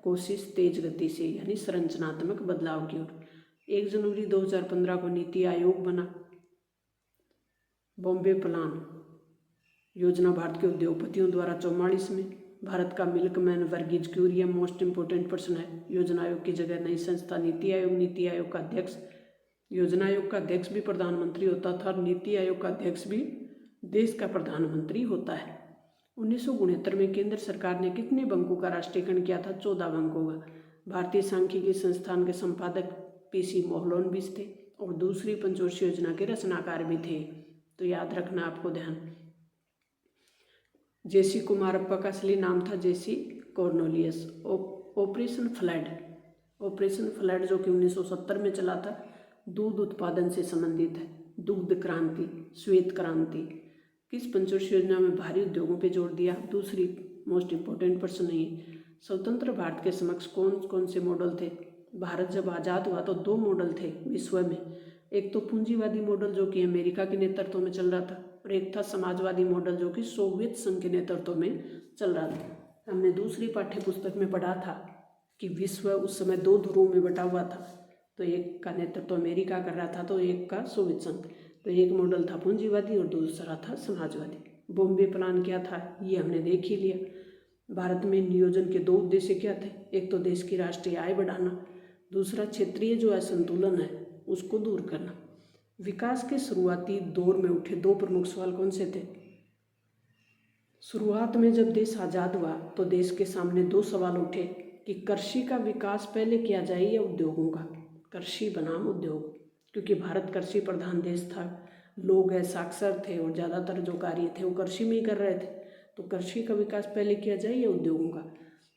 कोशिश तेज गति से, यानी संरचनात्मक बदलाव की ओर। 1 जनवरी 2015 को नीति आयोग बना। बॉम्बे प्लान योजना भारत के उद्योगपतियों द्वारा 44 में। भारत का milkman Verghese Kurien most important person है। योजना आयोग की जगह नई संस्था नीति आयोग। नीति आयोग का अध्यक्ष, योजना आयोग का अध्यक्ष भी प्रधानमंत्री होता था और नीति आयोग का अध्यक्ष भी देश का प्रधानमंत्री होता है। 1969 में केंद्र सरकार ने कितने बैंकों का राष्ट्रीयकरण किया था? 14 बैंकों का। भारतीय सांख्यिकी संस्थान के संपादक पीसी मोहलनोबिस थे और दूसरी पंचवर्षीय योजना के रचनाकार भी थे। तो याद रखना आपको ध्यान। जेसी कुमारप्पा का असली नाम था JC Cornelius. Operation flood. Operation flood जो कि 1970 में चला था, दूध उत्पादन से संबंधित है। दुग्ध क्रांति, श्वेत क्रांति। किस पंचवर्षीय योजना में भारी उद्योगों पे जोर दिया? दूसरी मोस्ट इंपोर्टेंट पर्सन नहीं है। स्वतंत्र भारत के समक्ष कौन कौन से मॉडल थे? भारत जब आज़ाद हुआ तो 2 मॉडल थे विश्व में। एक तो पूंजीवादी मॉडल जो कि अमेरिका के नेतृत्व में चल रहा था, और एक था समाजवादी मॉडल जो कि सोवियत संघ के नेतृत्व में चल रहा था। हमने दूसरी पाठ्य पुस्तक में पढ़ा था कि विश्व उस समय 2 ध्रुवों में बटा हुआ था, तो एक का नेतृत्व अमेरिका कर रहा था तो एक का सोवियत संघ। तो एक मॉडल था पूंजीवादी और दूसरा था समाजवादी। बॉम्बे प्लान क्या था? ये हमने देख ही लिया। भारत में नियोजन के 2 उद्देश्य क्या थे? एक तो देश की राष्ट्रीय आय बढ़ाना, दूसरा क्षेत्रीय जो असंतुलन है उसको दूर करना। विकास के शुरुआती दौर में उठे 2 प्रमुख सवाल कौन से थे? शुरुआत में जब देश आज़ाद हुआ तो देश के सामने 2 सवाल उठे कि कृषि का विकास पहले किया जाए या उद्योगों का। कृषि बनाम उद्योग, क्योंकि भारत कृषि प्रधान देश था, लोग साक्षर थे और ज़्यादातर जो कार्य थे वो कृषि में ही कर रहे थे। तो कृषि का विकास पहले किया जाए या उद्योगों का।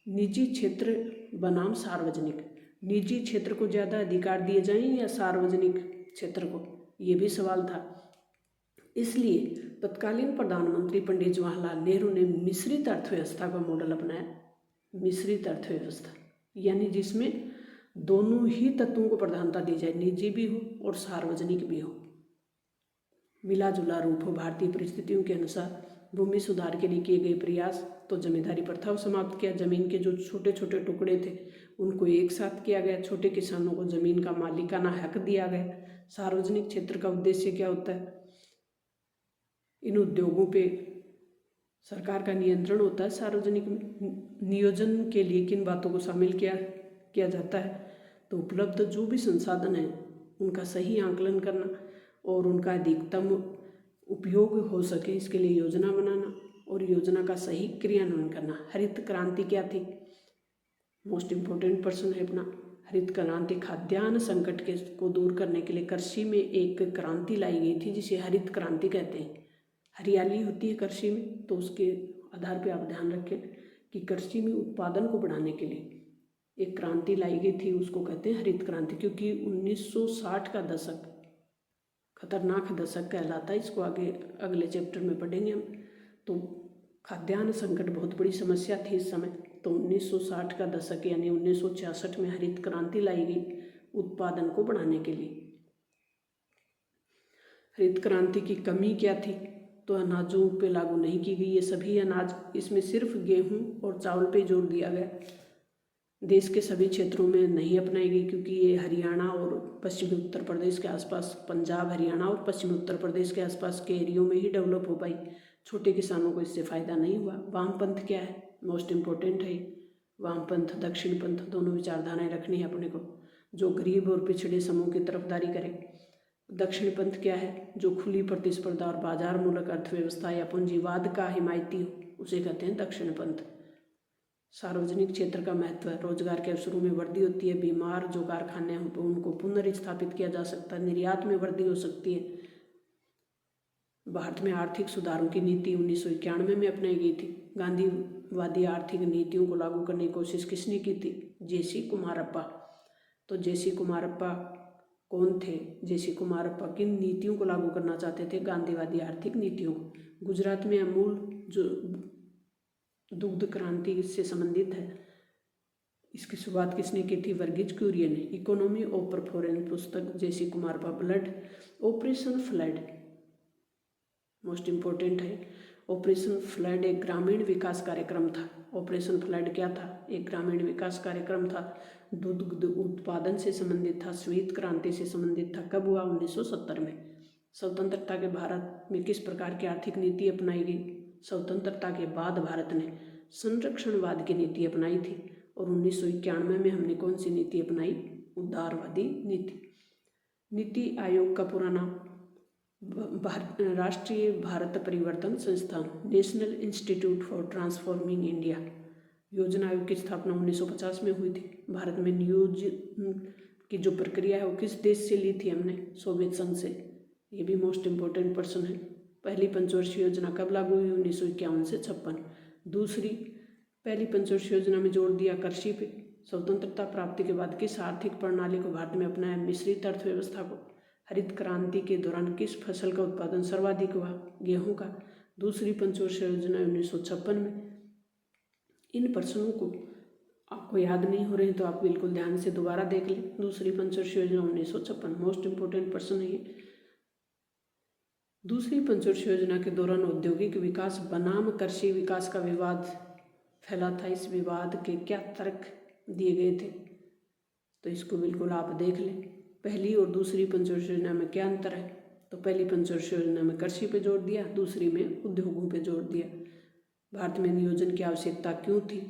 निजी क्षेत्र बनाम सार्वजनिक, निजी क्षेत्र को ज़्यादा अधिकार दिए जाएं या सार्वजनिक क्षेत्र को, ये भी सवाल था। इसलिए तत्कालीन प्रधानमंत्री पंडित जवाहरलाल नेहरू ने मिश्रित अर्थव्यवस्था का मॉडल अपनाया। मिश्रित अर्थव्यवस्था यानी जिसमें दोनों ही तत्वों को प्रधानता दी जाए, निजी भी हो और सार्वजनिक भी हो, मिला जुला रूप हो। भारतीय परिस्थितियों के अनुसार भूमि सुधार के लिए किए गए प्रयास, तो जमींदारी प्रथा को समाप्त किया। जमीन के जो छोटे छोटे टुकड़े थे उनको एक साथ किया गया। छोटे किसानों को जमीन का मालिकाना हक दिया गया। सार्वजनिक क्षेत्र का उद्देश्य क्या होता है? इन उद्योगों पे सरकार का नियंत्रण होता है। सार्वजनिक नियोजन के लिए किन बातों को शामिल किया जाता है? तो उपलब्ध जो भी संसाधन है उनका सही आंकलन करना और उनका अधिकतम उपयोग हो सके इसके लिए योजना बनाना और योजना का सही क्रियान्वयन करना। हरित क्रांति क्या थी? मोस्ट इम्पोर्टेंट पर्सन है अपना। हरित क्रांति खाद्यान्न संकट को दूर करने के लिए कृषि में एक क्रांति लाई गई थी, जिसे हरित क्रांति कहते हैं। हरियाली होती है कृषि में, तो उसके आधार पर आप ध्यान रखें कि कृषि में उत्पादन को बढ़ाने के लिए एक क्रांति लाई गई थी, उसको कहते हैं हरित क्रांति। क्योंकि 1960 का दशक खतरनाक दशक कहलाता है, इसको आगे अगले चैप्टर में पढ़ेंगे हम। तो खाद्यान्न संकट बहुत बड़ी समस्या थी इस समय, तो 1960 का दशक यानी 1966 में हरित क्रांति लाई गई उत्पादन को बढ़ाने के लिए। हरित क्रांति की कमी क्या थी? तो अनाजों पे लागू नहीं की गई ये सभी अनाज, इसमें सिर्फ गेहूं और चावल पे जोर दिया गया। देश के सभी क्षेत्रों में नहीं अपनाई गई, क्योंकि ये हरियाणा और पश्चिमी उत्तर प्रदेश के आसपास, पंजाब हरियाणा और पश्चिमी उत्तर प्रदेश के आसपास के एरियो में ही डेवलप हो पाई। छोटे किसानों को इससे फ़ायदा नहीं हुआ। वामपंथ क्या है? मोस्ट इम्पोर्टेंट है। वामपंथ दक्षिण पंथ दोनों विचारधाराएं रखनी है अपने को, जो गरीब और पिछड़े समूह की तरफदारी करे। दक्षिण पंथ क्या है? जो खुली प्रतिस्पर्धा और बाजार मूलक अर्थव्यवस्था या पूंजीवाद का हिमायती हो, उसे कहते हैं दक्षिण पंथ। सार्वजनिक क्षेत्र का महत्व है। रोजगार के अवसरों में वृद्धि होती है। बीमार जो कारखाने हैं उनको पुनर्स्थापित किया जा सकता है। निर्यात में वृद्धि हो सकती है। भारत में आर्थिक सुधारों की नीति 1991 में अपनाई गई थी। गांधीवादी आर्थिक नीतियों को लागू करने की कोशिश किसने की थी? जे.सी. कुमारप्पा। तो जे.सी. कुमारप्पा कौन थे? जे.सी. कुमारप्पा किन नीतियों को लागू करना चाहते थे? गांधीवादी आर्थिक नीतियों को। गुजरात में अमूल जो दुग्ध क्रांति से संबंधित है, इसकी शुरुआत किसने की थी? वर्गीज कुरियन ने। इकोनॉमी ऑफ परफॉर्मेंस पुस्तक JC. Kumarappa. Blood operation flood most important है। ऑपरेशन फ्लड एक ग्रामीण विकास कार्यक्रम था। ऑपरेशन फ्लड क्या था? एक ग्रामीण विकास कार्यक्रम था। दुग्ध उत्पादन से संबंधित था, श्वेत क्रांति से संबंधित था। कब हुआ? 1970 में। स्वतंत्रता के भारत में किस प्रकार की आर्थिक नीति अपनाई गई? स्वतंत्रता के बाद भारत ने संरक्षणवाद की नीति अपनाई थी, और 1991 में हमने कौन सी नीति अपनाई? उदारवादी नीति। नीति आयोग का पूरा नाम राष्ट्रीय भारत परिवर्तन संस्थान, national institute for transforming India. योजना आयोग की स्थापना 1950 में हुई थी। भारत में नियोजन की जो प्रक्रिया है वो किस देश से ली थी हमने? सोवियत संघ से। ये भी मोस्ट इम्पोर्टेंट पर्सन है। पहली पंचवर्षीय योजना कब लागू हुई? 1951 से 56। दूसरी पहली पंचवर्षीय योजना में जोर दिया कृषि पे। स्वतंत्रता प्राप्ति के बाद किस आर्थिक प्रणाली को भारत में अपनाया? मिश्रित अर्थव्यवस्था को। हरित क्रांति के दौरान किस फसल का उत्पादन सर्वाधिक हुआ? गेहूं का। दूसरी पंचवर्षीय योजना 1956 में। इन प्रश्नों को आपको याद नहीं हो रहे हैं तो आप बिल्कुल ध्यान से दोबारा देख लें। दूसरी पंचवर्षीय योजना 1956 मोस्ट इम्पोर्टेंट प्रश्न है। दूसरी पंचवर्षीय योजना के दौरान औद्योगिक विकास बनाम कृषि विकास का विवाद फैला था। इस विवाद के क्या तर्क दिए गए थे? तो इसको बिल्कुल आप देख लें। पहली और दूसरी पंचवर्षीय योजना में क्या अंतर है? तो पहली पंचवर्षीय योजना में कृषि पे जोर दिया, दूसरी में उद्योगों पे जोर दिया। भारत में नियोजन की आवश्यकता क्यों थी?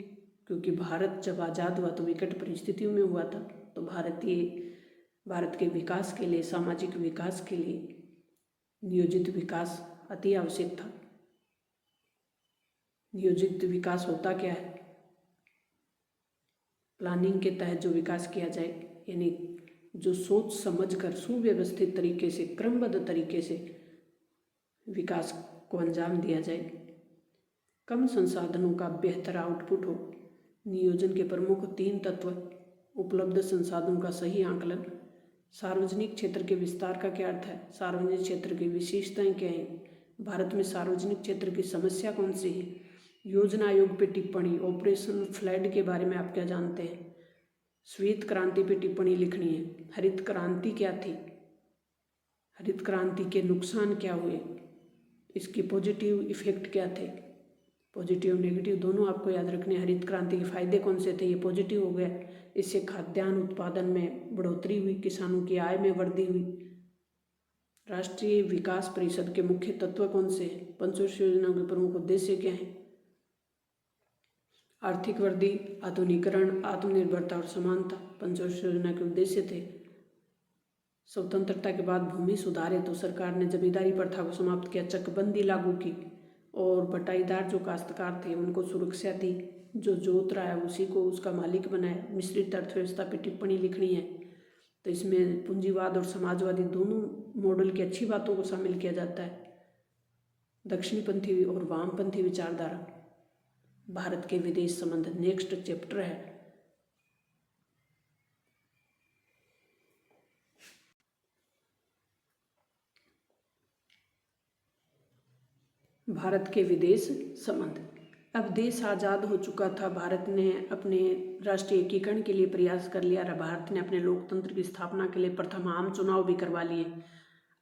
क्योंकि भारत जब आज़ाद हुआ तो विकट परिस्थितियों में हुआ था, तो भारत के विकास के लिए, सामाजिक विकास के लिए नियोजित विकास अति आवश्यक था। नियोजित विकास होता क्या है? प्लानिंग के तहत जो विकास किया जाए, यानी जो सोच समझ कर सुव्यवस्थित तरीके से, क्रमबद्ध तरीके से विकास को अंजाम दिया जाए। कम संसाधनों का बेहतर आउटपुट हो। नियोजन के प्रमुख 3 तत्व: उपलब्ध संसाधनों का सही आंकलन। सार्वजनिक क्षेत्र के विस्तार का क्या अर्थ है? सार्वजनिक क्षेत्र की विशेषताएं क्या हैं? भारत में सार्वजनिक क्षेत्र की समस्या कौन सी है? योजना आयोग पे टिप्पणी। ऑपरेशन फ्लड के बारे में आप क्या जानते हैं? श्वेत क्रांति पे टिप्पणी लिखनी है। हरित क्रांति क्या थी? हरित क्रांति के नुकसान क्या हुए? इसके पॉजिटिव इफेक्ट क्या थे? पॉजिटिव नेगेटिव दोनों आपको याद रखने। हरित क्रांति के फायदे कौन से थे? ये पॉजिटिव हो गया, इससे खाद्यान्न उत्पादन में बढ़ोतरी हुई, किसानों की आय में वृद्धि हुई। राष्ट्रीय विकास परिषद के मुख्य तत्व कौन से हैं? पंचवर्षीय योजना के प्रमुख उद्देश्य क्या हैं? आर्थिक वृद्धि, आधुनिकीकरण, आत्मनिर्भरता और समानता पंचवर्षीय योजना के उद्देश्य थे। स्वतंत्रता के बाद भूमि सुधार हेतु सरकार ने जमींदारी प्रथा को समाप्त किया, चकबंदी लागू की और बटाईदार जो काश्तकार थे उनको सुरक्षा दी। जो जोत रहा है उसी को उसका मालिक बनाए। मिश्रित अर्थव्यवस्था पे टिप्पणी लिखनी है, तो इसमें पूंजीवाद और समाजवादी दोनों मॉडल की अच्छी बातों को शामिल किया जाता है। दक्षिणपंथी और वामपंथी विचारधारा, भारत के विदेश संबंध नेक्स्ट चैप्टर है। भारत के विदेश संबंध। अब देश आज़ाद हो चुका था, भारत ने अपने राष्ट्रीय एकीकरण के लिए प्रयास कर लिया। भारत ने अपने लोकतंत्र की स्थापना के लिए प्रथम आम चुनाव भी करवा लिए।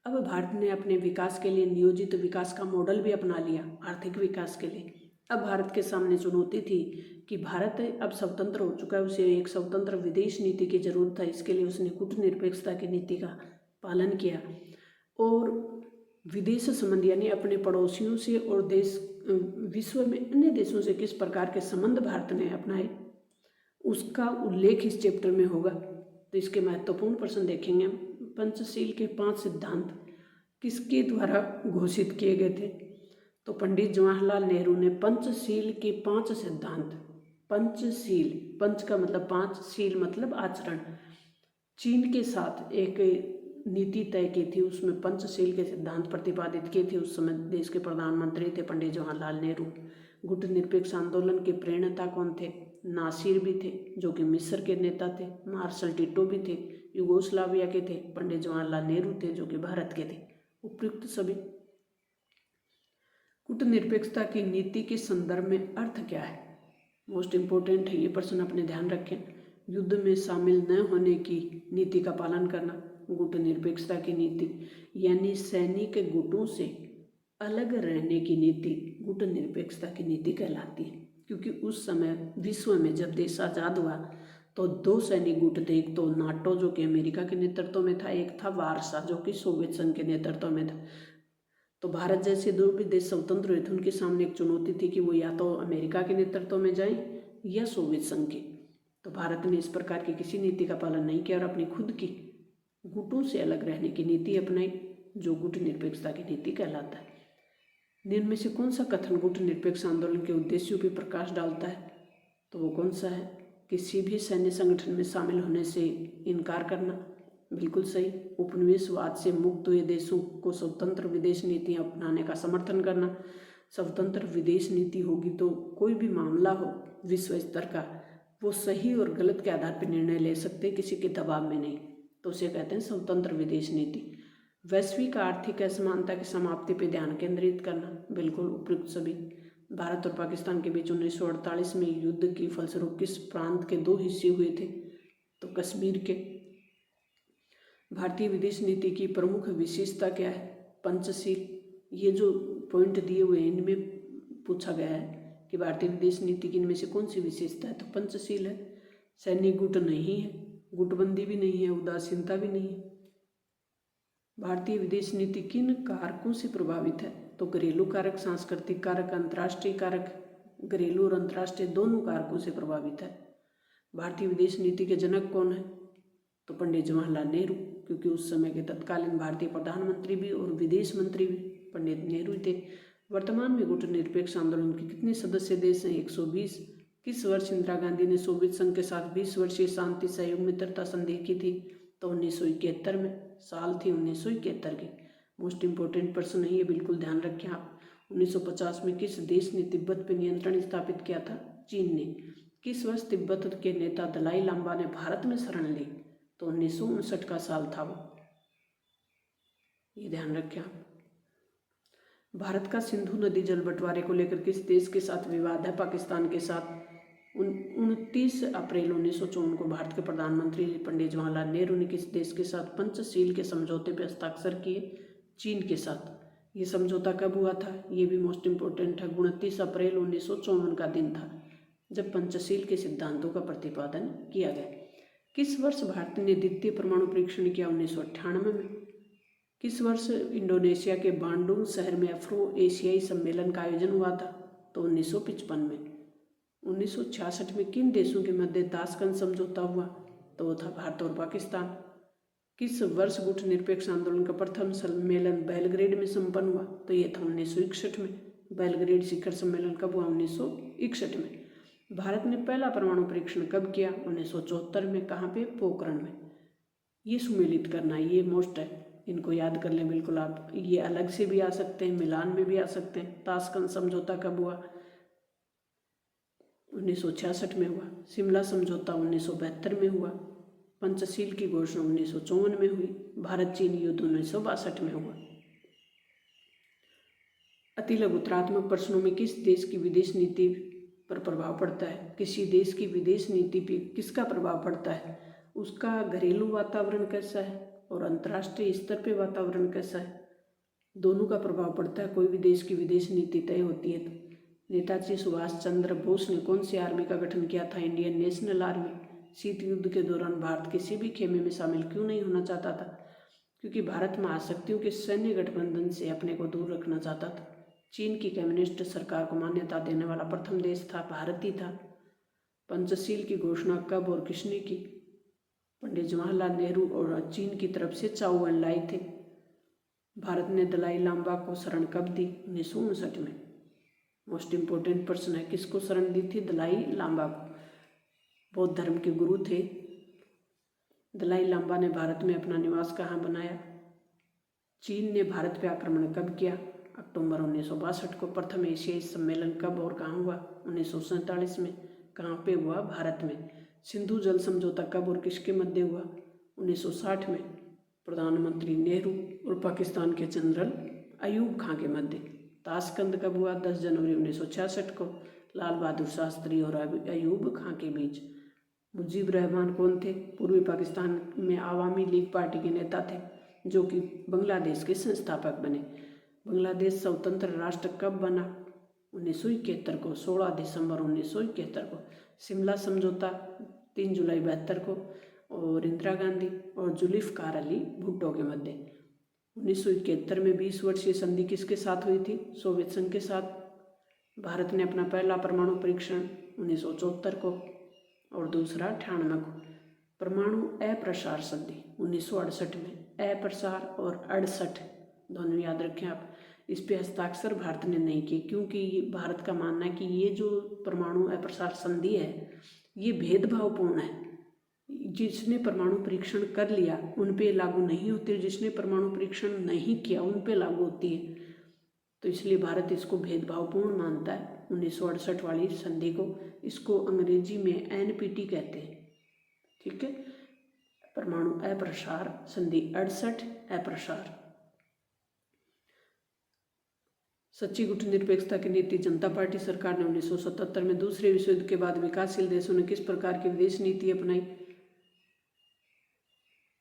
अब भारत ने अपने विकास के लिए नियोजित विकास का मॉडल भी अपना लिया, आर्थिक विकास के लिए। अब भारत के सामने चुनौती थी कि भारत अब स्वतंत्र हो चुका है, उसे एक स्वतंत्र विदेश नीति की जरूरत है। इसके लिए उसने कूटनिरपेक्षता की नीति का पालन किया और विदेश संबंध यानी अपने पड़ोसियों से और देश विश्व में अन्य देशों से किस प्रकार के संबंध भारत ने अपनाए, उसका उल्लेख इस चैप्टर में होगा। तो इसके महत्वपूर्ण प्रश्न देखेंगे। पंचशील के 5 सिद्धांत किसके द्वारा घोषित किए गए थे? तो पंडित जवाहरलाल नेहरू ने पंचशील के 5 सिद्धांत, पंचशील, पंच का मतलब 5, शील मतलब आचरण, चीन के साथ एक नीति तय की थी, उसमें पंचशील के सिद्धांत प्रतिपादित किए थे। उस समय देश के प्रधानमंत्री थे पंडित जवाहरलाल नेहरू। गुटनिरपेक्ष आंदोलन के प्रेरणता कौन थे? नासिर भी थे, जो कि मिस्र के नेता थे। मार्शल टिटो भी थे, युगोस्लाविया के थे। पंडित जवाहरलाल नेहरू थे, जो कि भारत के थे। उपयुक्त सभी। कूटनिरपेक्षता की नीति के संदर्भ में अर्थ क्या है? मोस्ट इम्पोर्टेंट है, ये प्रश्न अपने ध्यान रखें। युद्ध में शामिल न होने की नीति का पालन करना, गुटनिरपेक्षता की नीति, यानी सैनिक गुटों से अलग रहने की नीति गुटनिरपेक्षता की नीति कहलाती है। क्योंकि उस समय विश्व में जब देश आज़ाद हुआ तो 2 सैनिक गुट थे। एक तो नाटो जो कि अमेरिका के नेतृत्व में था, एक था वारसा जो कि सोवियत संघ के नेतृत्व में था। तो भारत जैसे 2 भी देश स्वतंत्र हुए थे, उनके सामने एक चुनौती थी कि वो या तो अमेरिका के नेतृत्व में जाएं या सोवियत संघ के। तो भारत ने इस प्रकार की किसी नीति का पालन नहीं किया और अपनी खुद की गुटों से अलग रहने की नीति अपनाई, जो गुटनिरपेक्षता की नीति कहलाता है। निम्न में से कौन सा कथन गुटनिरपेक्ष आंदोलन के उद्देश्यों पर प्रकाश डालता है? तो वो कौन सा है? किसी भी सैन्य संगठन में शामिल होने से इनकार करना, बिल्कुल सही। उपनिवेशवाद से मुक्त हुए देशों को स्वतंत्र विदेश नीतियाँ अपनाने का समर्थन करना। स्वतंत्र विदेश नीति होगी तो कोई भी मामला हो विश्व स्तर का, वो सही और गलत के आधार पर निर्णय ले सकते, किसी के दबाव में नहीं, तो उसे कहते हैं स्वतंत्र विदेश नीति। वैश्विक आर्थिक असमानता की समाप्ति पर ध्यान केंद्रित करना, बिल्कुल उपयुक्त सभी। भारत और पाकिस्तान के बीच 1948 में युद्ध की फलस्वरूप किस प्रांत के 2 हिस्से हुए थे? तो कश्मीर के। भारतीय विदेश नीति की प्रमुख विशेषता क्या है? पंचशील। ये जो पॉइंट दिए हुए हैं इनमें पूछा गया है कि भारतीय विदेश नीति की इनमें से कौन सी विशेषता है? तो पंचशील है। सैन्य गुट नहीं है, गुटबंदी भी नहीं है, उदासीनता भी नहीं है। भारतीय विदेश नीति किन कारकों से प्रभावित है? तो घरेलू कारक, सांस्कृतिक कारक, अंतर्राष्ट्रीय कारक, घरेलू और अंतर्राष्ट्रीय दोनों कारकों से प्रभावित है। भारतीय विदेश नीति के जनक कौन है? तो पंडित जवाहरलाल नेहरू, क्योंकि उस समय के तत्कालीन भारतीय प्रधानमंत्री भी और विदेश मंत्री भी पंडित नेहरू थे। वर्तमान में गुटनिरपेक्ष आंदोलन के कितने सदस्य देश हैं? 120। किस वर्ष इंदिरा गांधी ने सोवियत संघ के साथ 20 वर्षीय शांति सहयोग मित्रता संधि की थी? तो 1971 में। साल थी 1971 की। मोस्ट इम्पोर्टेंट प्रश्न है ये, बिल्कुल ध्यान रखें आप। 1950 में किस देश ने तिब्बत पर नियंत्रण स्थापित किया था? चीन ने। किस वर्ष तिब्बत के नेता दलाई लामा ने भारत में शरण ली? तो 1959 का साल था वो, ये ध्यान रखें आप। भारत का सिंधु नदी जल बंटवारे को लेकर किस देश के साथ विवाद है? पाकिस्तान के साथ। 29 अप्रैल 1954 को भारत के प्रधानमंत्री पंडित जवाहरलाल नेहरू ने किस देश के साथ पंचशील के समझौते पर हस्ताक्षर किए? चीन के साथ। ये समझौता कब हुआ था? ये भी मोस्ट इम्पोर्टेंट है। 29 अप्रैल 1954 का दिन था जब पंचशील के सिद्धांतों का प्रतिपादन किया गया। किस वर्ष भारत ने द्वितीय परमाणु परीक्षण किया? 1998 में। किस वर्ष इंडोनेशिया के बांडुंग शहर में अफ्रो एशियाई सम्मेलन का आयोजन हुआ था? तो 1955 में। 1966 में किन देशों के मध्य ताशकंद समझौता हुआ? तो वो था भारत और पाकिस्तान। किस वर्ष गुटनिरपेक्ष आंदोलन का प्रथम सम्मेलन बेलग्रेड में संपन्न हुआ? तो ये था 1961 में। बेलग्रेड शिखर सम्मेलन कब हुआ? 1961 में। भारत ने पहला परमाणु परीक्षण कब किया? 1974 में। कहाँ पे? पोखरण में। ये सुमेलित करना, ये मोस्ट है, इनको याद कर लें बिल्कुल आप। ये अलग से भी आ सकते हैं, मिलान में भी आ सकते हैं। ताशकंद समझौता कब हुआ? 1966 में हुआ। शिमला समझौता 1972 में हुआ। पंचशील की घोषणा 1954 में हुई। भारत चीन युद्ध 1962 में हुआ। अति लघुतरात्मक प्रश्नों में किस देश की विदेश नीति पर प्रभाव पड़ता है? किसी देश की विदेश नीति पर किसका प्रभाव पड़ता है? उसका घरेलू वातावरण कैसा है और अंतर्राष्ट्रीय स्तर पे वातावरण कैसा है, दोनों का प्रभाव पड़ता है। कोई भी देश की विदेश नीति तय होती है तो। नेताजी सुभाष चंद्र बोस ने कौन सी आर्मी का गठन किया था? Indian national army. शीत युद्ध के दौरान भारत किसी भी खेमे में शामिल क्यों नहीं होना चाहता था? क्योंकि भारत महाशक्तियों के सैन्य गठबंधन से अपने को दूर रखना चाहता था। चीन की कम्युनिस्ट सरकार को मान्यता देने वाला प्रथम देश था, भारत ही था। पंचशील की घोषणा कब और किसने की? पंडित जवाहरलाल नेहरू और चीन की तरफ से चाउ एन लाई थे। भारत ने दलाई लामा को शरण कब दी? 1959 में। मोस्ट इम्पोर्टेंट प्रश्न है, किसको शरण दी थी? दलाई लामा को। बौद्ध धर्म के गुरु थे। दलाई लामा ने भारत में अपना निवास कहाँ बनाया? चीन ने भारत पर आक्रमण कब किया? अक्टूबर 1962 को। प्रथम एशियाई सम्मेलन कब और कहाँ हुआ? 1947 में। कहाँ पे हुआ? भारत में। सिंधु जल समझौता कब और किसके मध्य हुआ? 1960 में। प्रधानमंत्री नेहरू और पाकिस्तान के जनरल अयूब खां के मध्य। ताशकंद कब हुआ? 10 जनवरी 1966 को। लाल बहादुर शास्त्री और अयूब खां के बीच। मुजीब रहमान कौन थे? पूर्वी पाकिस्तान में आवामी लीग पार्टी के नेता थे, जो कि बांग्लादेश के संस्थापक बने। बांग्लादेश स्वतंत्र राष्ट्र कब बना? 1971 को। 16 दिसंबर 1971 को। शिमला समझौता 3 जुलाई 72 को। और इंदिरा गांधी और जुल्फ़िकार अली भुट्टो के मध्य। 1971 में 20 वर्षीय संधि किसके साथ हुई थी? सोवियत संघ के साथ। भारत ने अपना पहला परमाणु परीक्षण 1974 को और दूसरा 98 को। परमाणु अप्रसार संधि 1968 में। अप्रसार और 68 दोनों याद रखें आप। इस पे हस्ताक्षर भारत ने नहीं किए, क्योंकि भारत का मानना है कि ये जो परमाणु अप्रसार संधि है ये भेदभावपूर्ण है। जिसने परमाणु परीक्षण कर लिया उन पे लागू नहीं होती, जिसने परमाणु परीक्षण नहीं किया उन पे लागू होती है। तो इसलिए भारत इसको भेदभावपूर्ण मानता है 1968 वाली संधि को। इसको अंग्रेजी में एनपीटी कहते हैं। ठीक है, परमाणु अप्रसार संधि 68 अप्रसार। सच्ची गुटनिरपेक्षता की नीति जनता पार्टी सरकार ने 1977 में दूसरे विश्व युद्ध के बाद विकासशील देशों ने किस प्रकार की विदेश नीति अपनाई?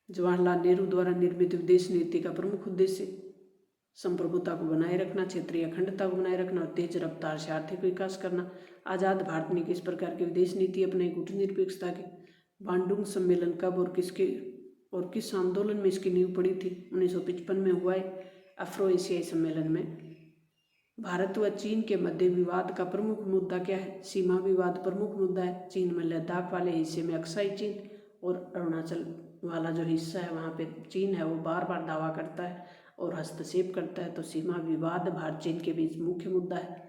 जवाहरलाल नेहरू द्वारा निर्मित विदेश नीति का प्रमुख उद्देश्य संप्रभुता को बनाए रखना, क्षेत्रीय अखंडता को बनाए रखना और तेज रफ्तार से आर्थिक विकास करना। आज़ाद भारत ने किस प्रकार की विदेश नीति अपनाई? गुटनिरपेक्षता की। बांडुंग सम्मेलन कब और किस आंदोलन में इसकी नींव पड़ी थी? 1955 में हुआ है, अफ्रो एशियाई सम्मेलन में। भारत व चीन के मध्य विवाद का प्रमुख मुद्दा क्या है? सीमा विवाद प्रमुख मुद्दा है। चीन में लद्दाख वाले हिस्से में अक्साई चीन और अरुणाचल वाला जो हिस्सा है वहाँ पे चीन है वो बार बार दावा करता है और हस्तक्षेप करता है। तो सीमा विवाद भारत चीन के बीच मुख्य मुद्दा है।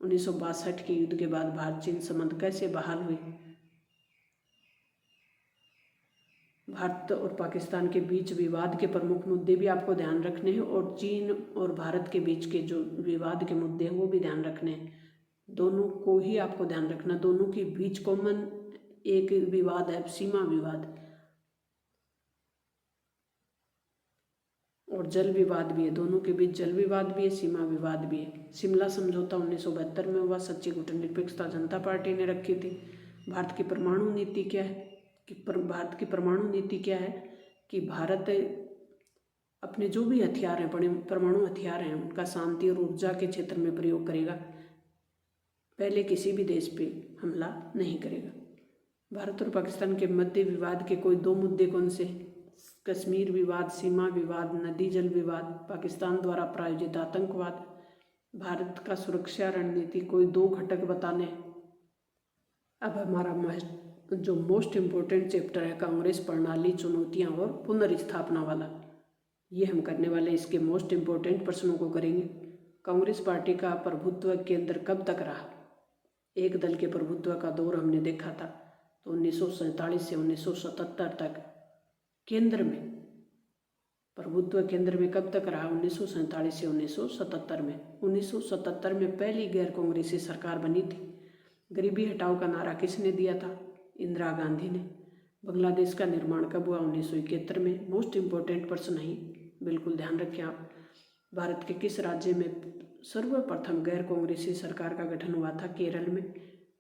1962 के युद्ध के बाद भारत चीन संबंध कैसे बहाल हुए? भारत और पाकिस्तान के बीच विवाद के प्रमुख मुद्दे भी आपको ध्यान रखने हैं और चीन और भारत के बीच के जो विवाद के मुद्दे हैं वो भी ध्यान रखने हैं। दोनों को ही आपको ध्यान रखना। दोनों के बीच कॉमन एक विवाद है, सीमा विवाद, और जल विवाद भी है। दोनों के बीच जल विवाद भी है, सीमा विवाद भी है। शिमला समझौता 1972 में हुआ। सच्ची गुटनिरपेक्षता जनता पार्टी ने रखी थी। भारत की परमाणु नीति क्या है? भारत की परमाणु नीति क्या है कि भारत अपने जो भी हथियार हैं, बड़े परमाणु हथियार हैं, उनका शांति और ऊर्जा के क्षेत्र में प्रयोग करेगा, पहले किसी भी देश पे हमला नहीं करेगा। भारत और पाकिस्तान के मध्य विवाद के कोई दो मुद्दे कौन से? कश्मीर विवाद, सीमा विवाद, नदी जल विवाद, पाकिस्तान द्वारा प्रायोजित आतंकवाद। भारत का सुरक्षा रणनीति कोई दो घटक बताने। अब हमारा जो मोस्ट इम्पोर्टेंट चैप्टर है कांग्रेस प्रणाली, चुनौतियां और पुनर्स्थापना वाला, ये हम करने वाले। इसके मोस्ट इम्पोर्टेंट प्रश्नों को करेंगे। कांग्रेस पार्टी का प्रभुत्व केंद्र कब तक रहा? एक दल के प्रभुत्व का दौर हमने देखा था। तो 1947 से 1977 तक केंद्र में प्रभुत्व केंद्र में कब तक रहा? 1947 से 1977 में। 1977 में पहली गैर कांग्रेसी सरकार बनी थी। गरीबी हटाओ का नारा किसने दिया था? इंदिरा गांधी ने। बांग्लादेश का निर्माण कब हुआ? 1971 में। मोस्ट इम्पोर्टेंट प्रश्न नहीं, बिल्कुल ध्यान रखें आप। भारत के किस राज्य में सर्वप्रथम गैर कांग्रेसी सरकार का गठन हुआ था? केरल में।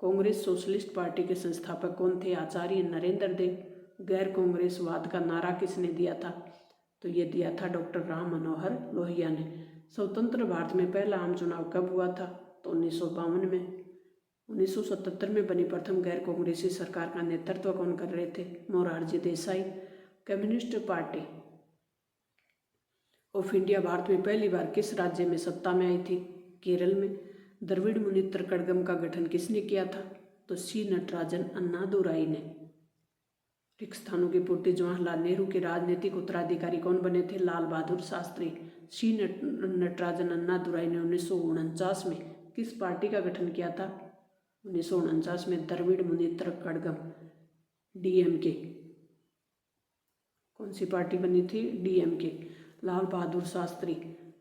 कांग्रेस सोशलिस्ट पार्टी के संस्थापक कौन थे? आचार्य नरेंद्र देव। गैर कांग्रेसवाद का नारा किसने दिया था? तो ये दिया था डॉक्टर राम मनोहर लोहिया ने। स्वतंत्र भारत में पहला आम चुनाव कब हुआ था? तो 1952 में। 1977 में बनी प्रथम गैर कांग्रेसी सरकार का नेतृत्व कौन कर रहे थे? Morarji Desai. Communist party of India Bharat में पहली बार किस राज्य में सत्ता में आई थी? केरल में। द्रविड़ मुनित्र कड़गम का गठन किसने किया था? तो सी नटराजन अन्नादुराई ने। रिक्त स्थानों की पूर्ति जवाहरलाल नेहरू के राजनीतिक उत्तराधिकारी कौन बने थे? लाल बहादुर शास्त्री। सी नटराजन अन्नादुराई ने 1949 में किस पार्टी का गठन किया था? 1949 में द्रविड़ मुनित्र कड़गम, डीएमके। कौन सी पार्टी बनी थी? डीएमके। लाल बहादुर शास्त्री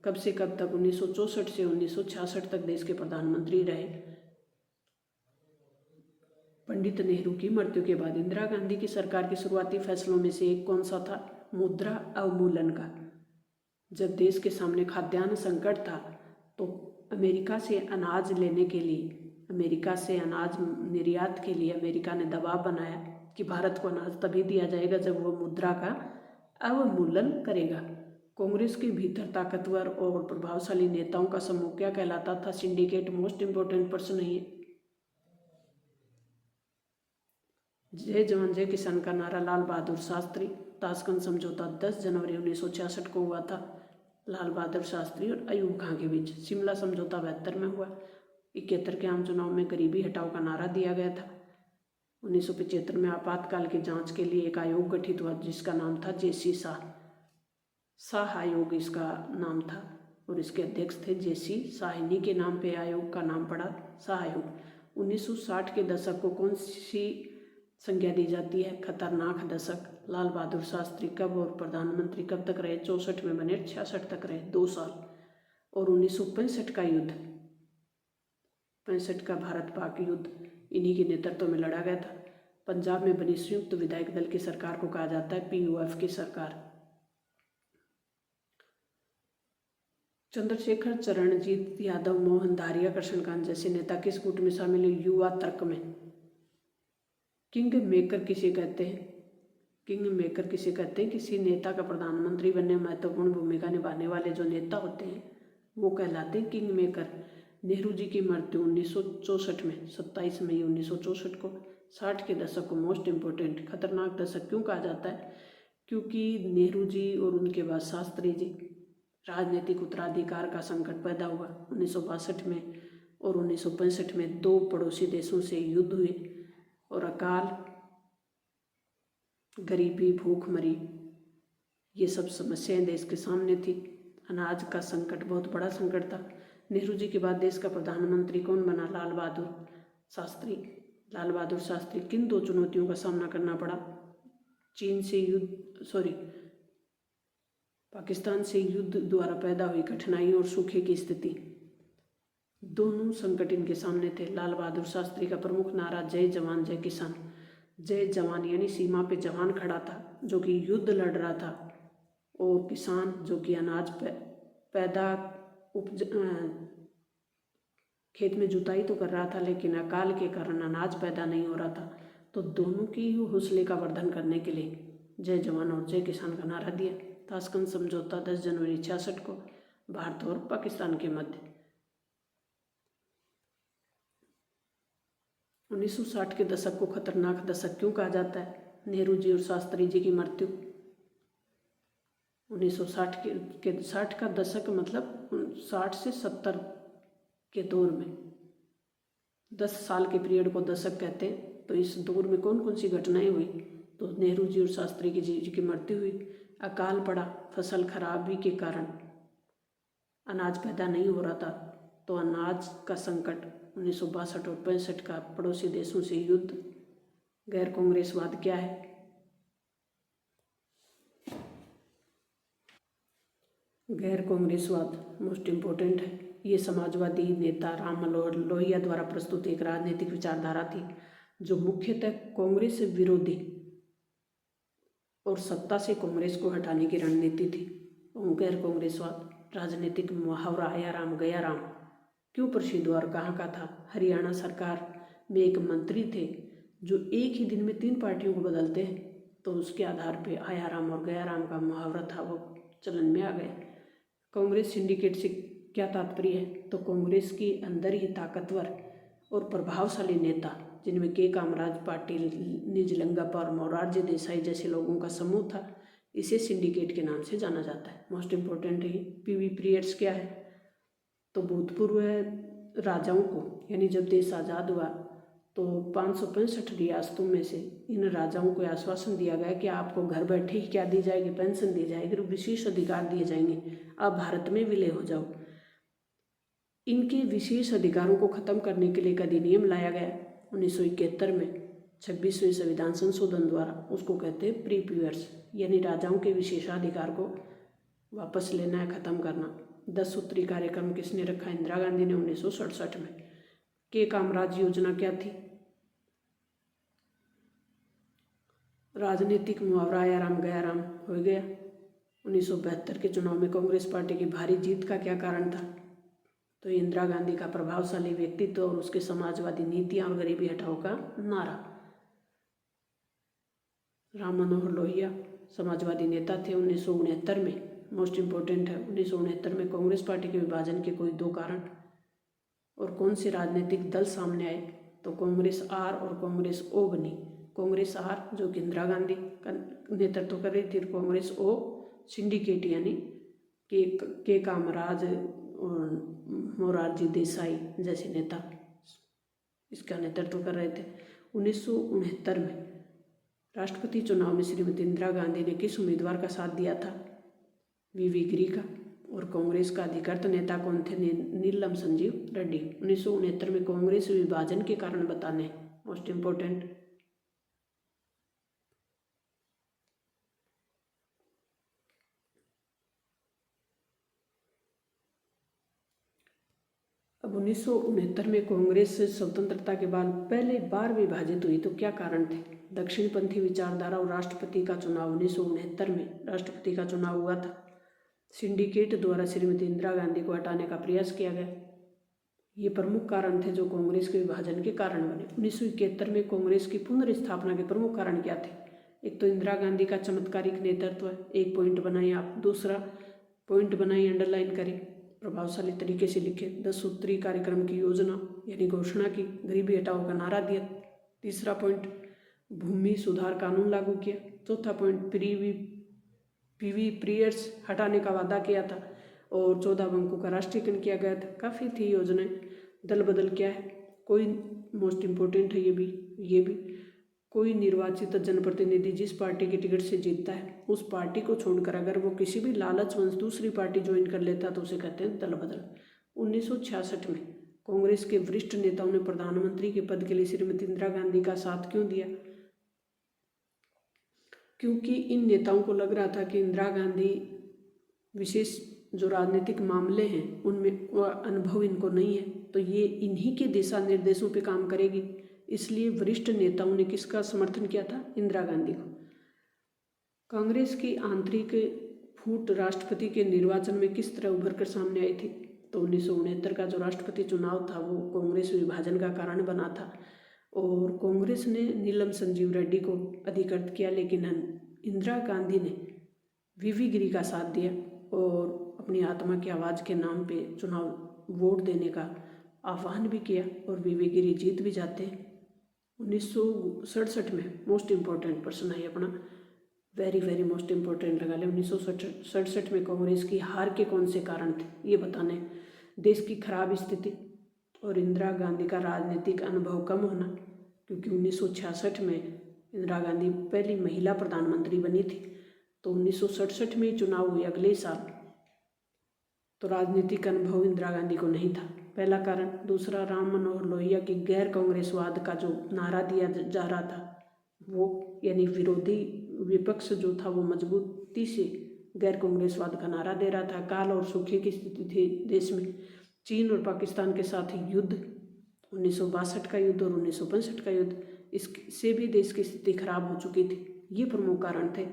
कब से कब तक? 1964 से 1966 तक देश के प्रधानमंत्री रहे। पंडित नेहरू की मृत्यु के बाद इंदिरा गांधी की सरकार के शुरुआती फैसलों में से एक कौन सा था? मुद्रा अवमूलन का। जब देश के सामने खाद्यान्न संकट था तो अमेरिका से अनाज लेने के लिए, अमेरिका से अनाज निर्यात के लिए अमेरिका ने दबाव बनाया कि भारत को अनाज तभी दिया जाएगा जब वो मुद्रा का अवमूलन करेगा। कांग्रेस के भीतर ताकतवर और प्रभावशाली नेताओं का समूह क्या कहलाता था? सिंडिकेट। मोस्ट इम्पोर्टेंट प्रश्न नहीं है। जय जवान जय किसान का नारा लाल बहादुर शास्त्री। ताशकंद समझौता 10 जनवरी 1966 को हुआ था लाल बहादुर शास्त्री और अयूब खां के बीच। शिमला समझौता 72 में हुआ। 71 के आम चुनाव में गरीबी हटाओ का नारा दिया गया था। 1975 में आपातकाल की जांच के लिए एक आयोग गठित हुआ जिसका नाम था जेसी शाह आयोग इसका नाम था और इसके अध्यक्ष थे जेसी शाह। इन्हीं के नाम पे आयोग का नाम पड़ा शाह आयोग। 1960 के दशक को कौन सी संज्ञा दी जाती है? खतरनाक दशक। लाल बहादुर शास्त्री कब और प्रधानमंत्री कब तक रहे? 64 में बने, 66 तक रहे, 2 साल। और 1965 का युद्ध, 65 का भारत पाक युद्ध इन्हीं के नेतृत्व में लड़ा गया था। पंजाब में बनी संयुक्त विधायक दल की सरकार को कहा जाता है पीयूएफ की सरकार। चंद्रशेखर, चरणजीत यादव, मोहन धारिया, कृष्णकांत जैसे नेता किस गुट में शामिल हुए? युवा तर्क में। किंग मेकर किसे कहते हैं? किंग मेकर किसे कहते हैं? किसी नेता का प्रधानमंत्री बनने में महत्वपूर्ण भूमिका निभाने वाले जो नेता होते हैं वो कहलाते हैं किंग मेकर। नेहरू जी की मृत्यु 1964 में, 27 मई 1964 को। 60 के दशक को मोस्ट इम्पोर्टेंट खतरनाक दशक क्यों कहा जाता है? क्योंकि नेहरू जी और उनके बाद शास्त्री जी राजनीतिक उत्तराधिकार का संकट पैदा हुआ 1962 में और 1965 में 2 पड़ोसी देशों से युद्ध हुए और अकाल, गरीबी, भूखमरी ये सब समस्याएं देश के सामने थी। अनाज का संकट बहुत बड़ा संकट था। नेहरू जी के बाद देश का प्रधानमंत्री कौन बना? लाल बहादुर शास्त्री। लाल बहादुर शास्त्री किन 2 चुनौतियों का सामना करना पड़ा? पाकिस्तान से युद्ध द्वारा पैदा हुई कठिनाई और सूखे की स्थिति, दोनों संकट इनके सामने थे। लाल बहादुर शास्त्री का प्रमुख नारा जय जवान जय किसान। जय जवान यानी सीमा पे जवान खड़ा था जो कि युद्ध लड़ रहा था, और किसान जो कि अनाज पैदा खेत में जुताई तो कर रहा था लेकिन अकाल के कारण अनाज पैदा नहीं हो रहा था। तो दोनों की हौसले का वर्धन करने के लिए जय जवान और जय किसान का नारा दिया। ताशकंद समझौता 10 जनवरी 66 को भारत और पाकिस्तान के मध्य। 1960 के दशक को खतरनाक दशक क्यों कहा जाता है? नेहरू जी और शास्त्री जी की मृत्यु। 1960 का दशक मतलब 60 से 70 के दौर में 10 साल के पीरियड को दशक कहते हैं। तो इस दौर में कौन कौन सी घटनाएं हुई? तो नेहरू जी और शास्त्री जी की मृत्यु हुई, अकाल पड़ा, फसल खराबी के कारण अनाज पैदा नहीं हो रहा था तो अनाज का संकट 1962 और 65 का पड़ोसी देशों से युद्ध। गैर कांग्रेसवाद क्या है? गैर कांग्रेसवाद मोस्ट इम्पोर्टेंट है। ये समाजवादी नेता राम मनोहर लोहिया द्वारा प्रस्तुत एक राजनीतिक विचारधारा थी जो मुख्यतः कांग्रेस विरोधी और सत्ता से कांग्रेस को हटाने की रणनीति थी। गैर कांग्रेसवाद राजनीतिक मुहावरा आया राम गया राम क्यों प्रसिद्ध हुआ और कहाँ का था? हरियाणा सरकार में एक मंत्री थे जो एक ही दिन में 3 पार्टियों को बदलते हैं, तो उसके आधार पे आया राम और गया राम का मुहावरा था वो चलन में आ गया। कांग्रेस सिंडिकेट से क्या तात्पर्य है? तो कांग्रेस के अंदर ही ताकतवर और प्रभावशाली नेता जिनमें के कामराज पाटिल, निज लंगप्पा और मोरारजी देसाई जैसे लोगों का समूह था, इसे सिंडिकेट के नाम से जाना जाता है। मोस्ट इम्पोर्टेंट है। पीवी पीरियड्स क्या है? तो भूतपूर्व राजाओं को, यानी जब देश आज़ाद हुआ तो 565 रियासतों में से इन राजाओं को आश्वासन दिया गया कि आपको घर बैठे ही क्या दी जाएगी, पेंशन दी जाएगी और विशेष अधिकार दिए जाएंगे, आप भारत में विलय हो जाओ। इनके विशेष अधिकारों को खत्म करने के लिए एक अधिनियम लाया गया 1971 में 26वें संविधान संशोधन द्वारा। उसको कहते हैं प्री पीरियड्स, यानी राजाओं के विशेषाधिकार को वापस लेना है, खत्म करना। 10 सूत्री कार्यक्रम किसने रखा? इंदिरा गांधी ने 1967 में। के कामराज योजना क्या थी? राजनीतिक मुहावरा आया राम गया राम हो गया। 1972 के चुनाव में कांग्रेस पार्टी की भारी जीत का क्या कारण था? तो इंदिरा गांधी का प्रभावशाली व्यक्तित्व और उसके समाजवादी नीतियां और गरीबी हटाओ का नारा। राम मनोहर लोहिया समाजवादी नेता थे 1969 में। मोस्ट इम्पोर्टेंट है। 1969 में कांग्रेस पार्टी के विभाजन के कोई 2 कारण और कौन से राजनीतिक दल सामने आए? तो कांग्रेस आर और कांग्रेस ओ बनी। कांग्रेस आर जो कि इंदिरा गांधी का नेतृत्व कर रही थी, कांग्रेस ओ सिंडिकेट यानी के कामराज और मोरारजी देसाई जैसे नेता इसका नेतृत्व कर रहे थे। 1969 में राष्ट्रपति चुनाव में श्रीमती इंदिरा गांधी ने किस उम्मीदवार का साथ दिया था? वीवी गिरी का। और कांग्रेस का अधिकृत नेता कौन थे? नीलम संजीव रेड्डी। 1969 में कांग्रेस विभाजन के कारण बताने। Most important. अब 1969 में कांग्रेस स्वतंत्रता के बाद पहले बार विभाजित हुई, तो क्या कारण थे? दक्षिणपंथी विचारधारा और राष्ट्रपति का चुनाव। 1969 में राष्ट्रपति का चुनाव हुआ था। सिंडिकेट द्वारा श्रीमती इंदिरा गांधी को हटाने का प्रयास किया गया। ये प्रमुख कारण थे जो कांग्रेस के विभाजन के कारण बने। 1971 में कांग्रेस की पुनर्स्थापना के प्रमुख कारण क्या थे? एक तो इंदिरा गांधी का चमत्कारिक नेतृत्व, एक पॉइंट बनाइए आप, दूसरा पॉइंट बनाइए, अंडरलाइन करें, प्रभावशाली तरीके से लिखे। 10 सूत्री कार्यक्रम की योजना यानी घोषणा की, गरीबी हटाओ का नारा दिया। तीसरा पॉइंट भूमि सुधार कानून लागू किया। चौथा पॉइंट पीवी पीरियड्स हटाने का वादा किया था और 14 बैंकों का राष्ट्रीयकरण किया गया था। काफ़ी थी योजनाएं। दल बदल क्या है? कोई मोस्ट इम्पोर्टेंट है ये भी कोई निर्वाचित जनप्रतिनिधि जिस पार्टी के टिकट से जीतता है उस पार्टी को छोड़कर अगर वो किसी भी लालचवश दूसरी पार्टी ज्वाइन कर लेता तो उसे कहते हैं दल बदल। 1966 में कांग्रेस के वरिष्ठ नेताओं ने प्रधानमंत्री के पद के लिए श्रीमती इंदिरा गांधी का साथ क्यों दिया? क्योंकि इन नेताओं को लग रहा था कि इंदिरा गांधी विशेष जो राजनीतिक मामले हैं उनमें अनुभव इनको नहीं है, तो ये इन्हीं के दिशा निर्देशों पे काम करेगी। इसलिए वरिष्ठ नेताओं ने किसका समर्थन किया था? इंदिरा गांधी को। कांग्रेस की आंतरिक फूट राष्ट्रपति के निर्वाचन में किस तरह उभर कर सामने आई थी? तो 1969 का जो राष्ट्रपति चुनाव था वो कांग्रेस विभाजन का कारण बना था और कांग्रेस ने नीलम संजीव रेड्डी को अधिकृत किया, लेकिन इंदिरा गांधी ने वीवी गिरी का साथ दिया और अपनी आत्मा की आवाज़ के नाम पे चुनाव वोट देने का आह्वान भी किया और वीवी गिरी जीत भी जाते हैं। 1967 में मोस्ट इम्पोर्टेंट पर्सन है अपना, वेरी मोस्ट इम्पोर्टेंट लगा ले। 1967 में कांग्रेस की हार के कौन से कारण थे ये बताने? देश की खराब स्थिति और इंदिरा गांधी का राजनीतिक अनुभव कम होना, क्योंकि 1966 में इंदिरा गांधी पहली महिला प्रधानमंत्री बनी थी, तो 1967 में चुनाव हुए अगले साल, तो राजनीतिक अनुभव इंदिरा गांधी को नहीं था, पहला कारण। दूसरा, राम मनोहर लोहिया की गैर कांग्रेसवाद का जो नारा दिया जा रहा था वो, यानी विरोधी विपक्ष जो था वो मजबूती से गैर कांग्रेसवाद का नारा दे रहा था। काल और सूखे की स्थिति थी देश में। चीन और पाकिस्तान के साथ युद्ध, 1962 का युद्ध और 1965 का युद्ध, इससे भी देश की स्थिति खराब हो चुकी थी। ये प्रमुख कारण थे।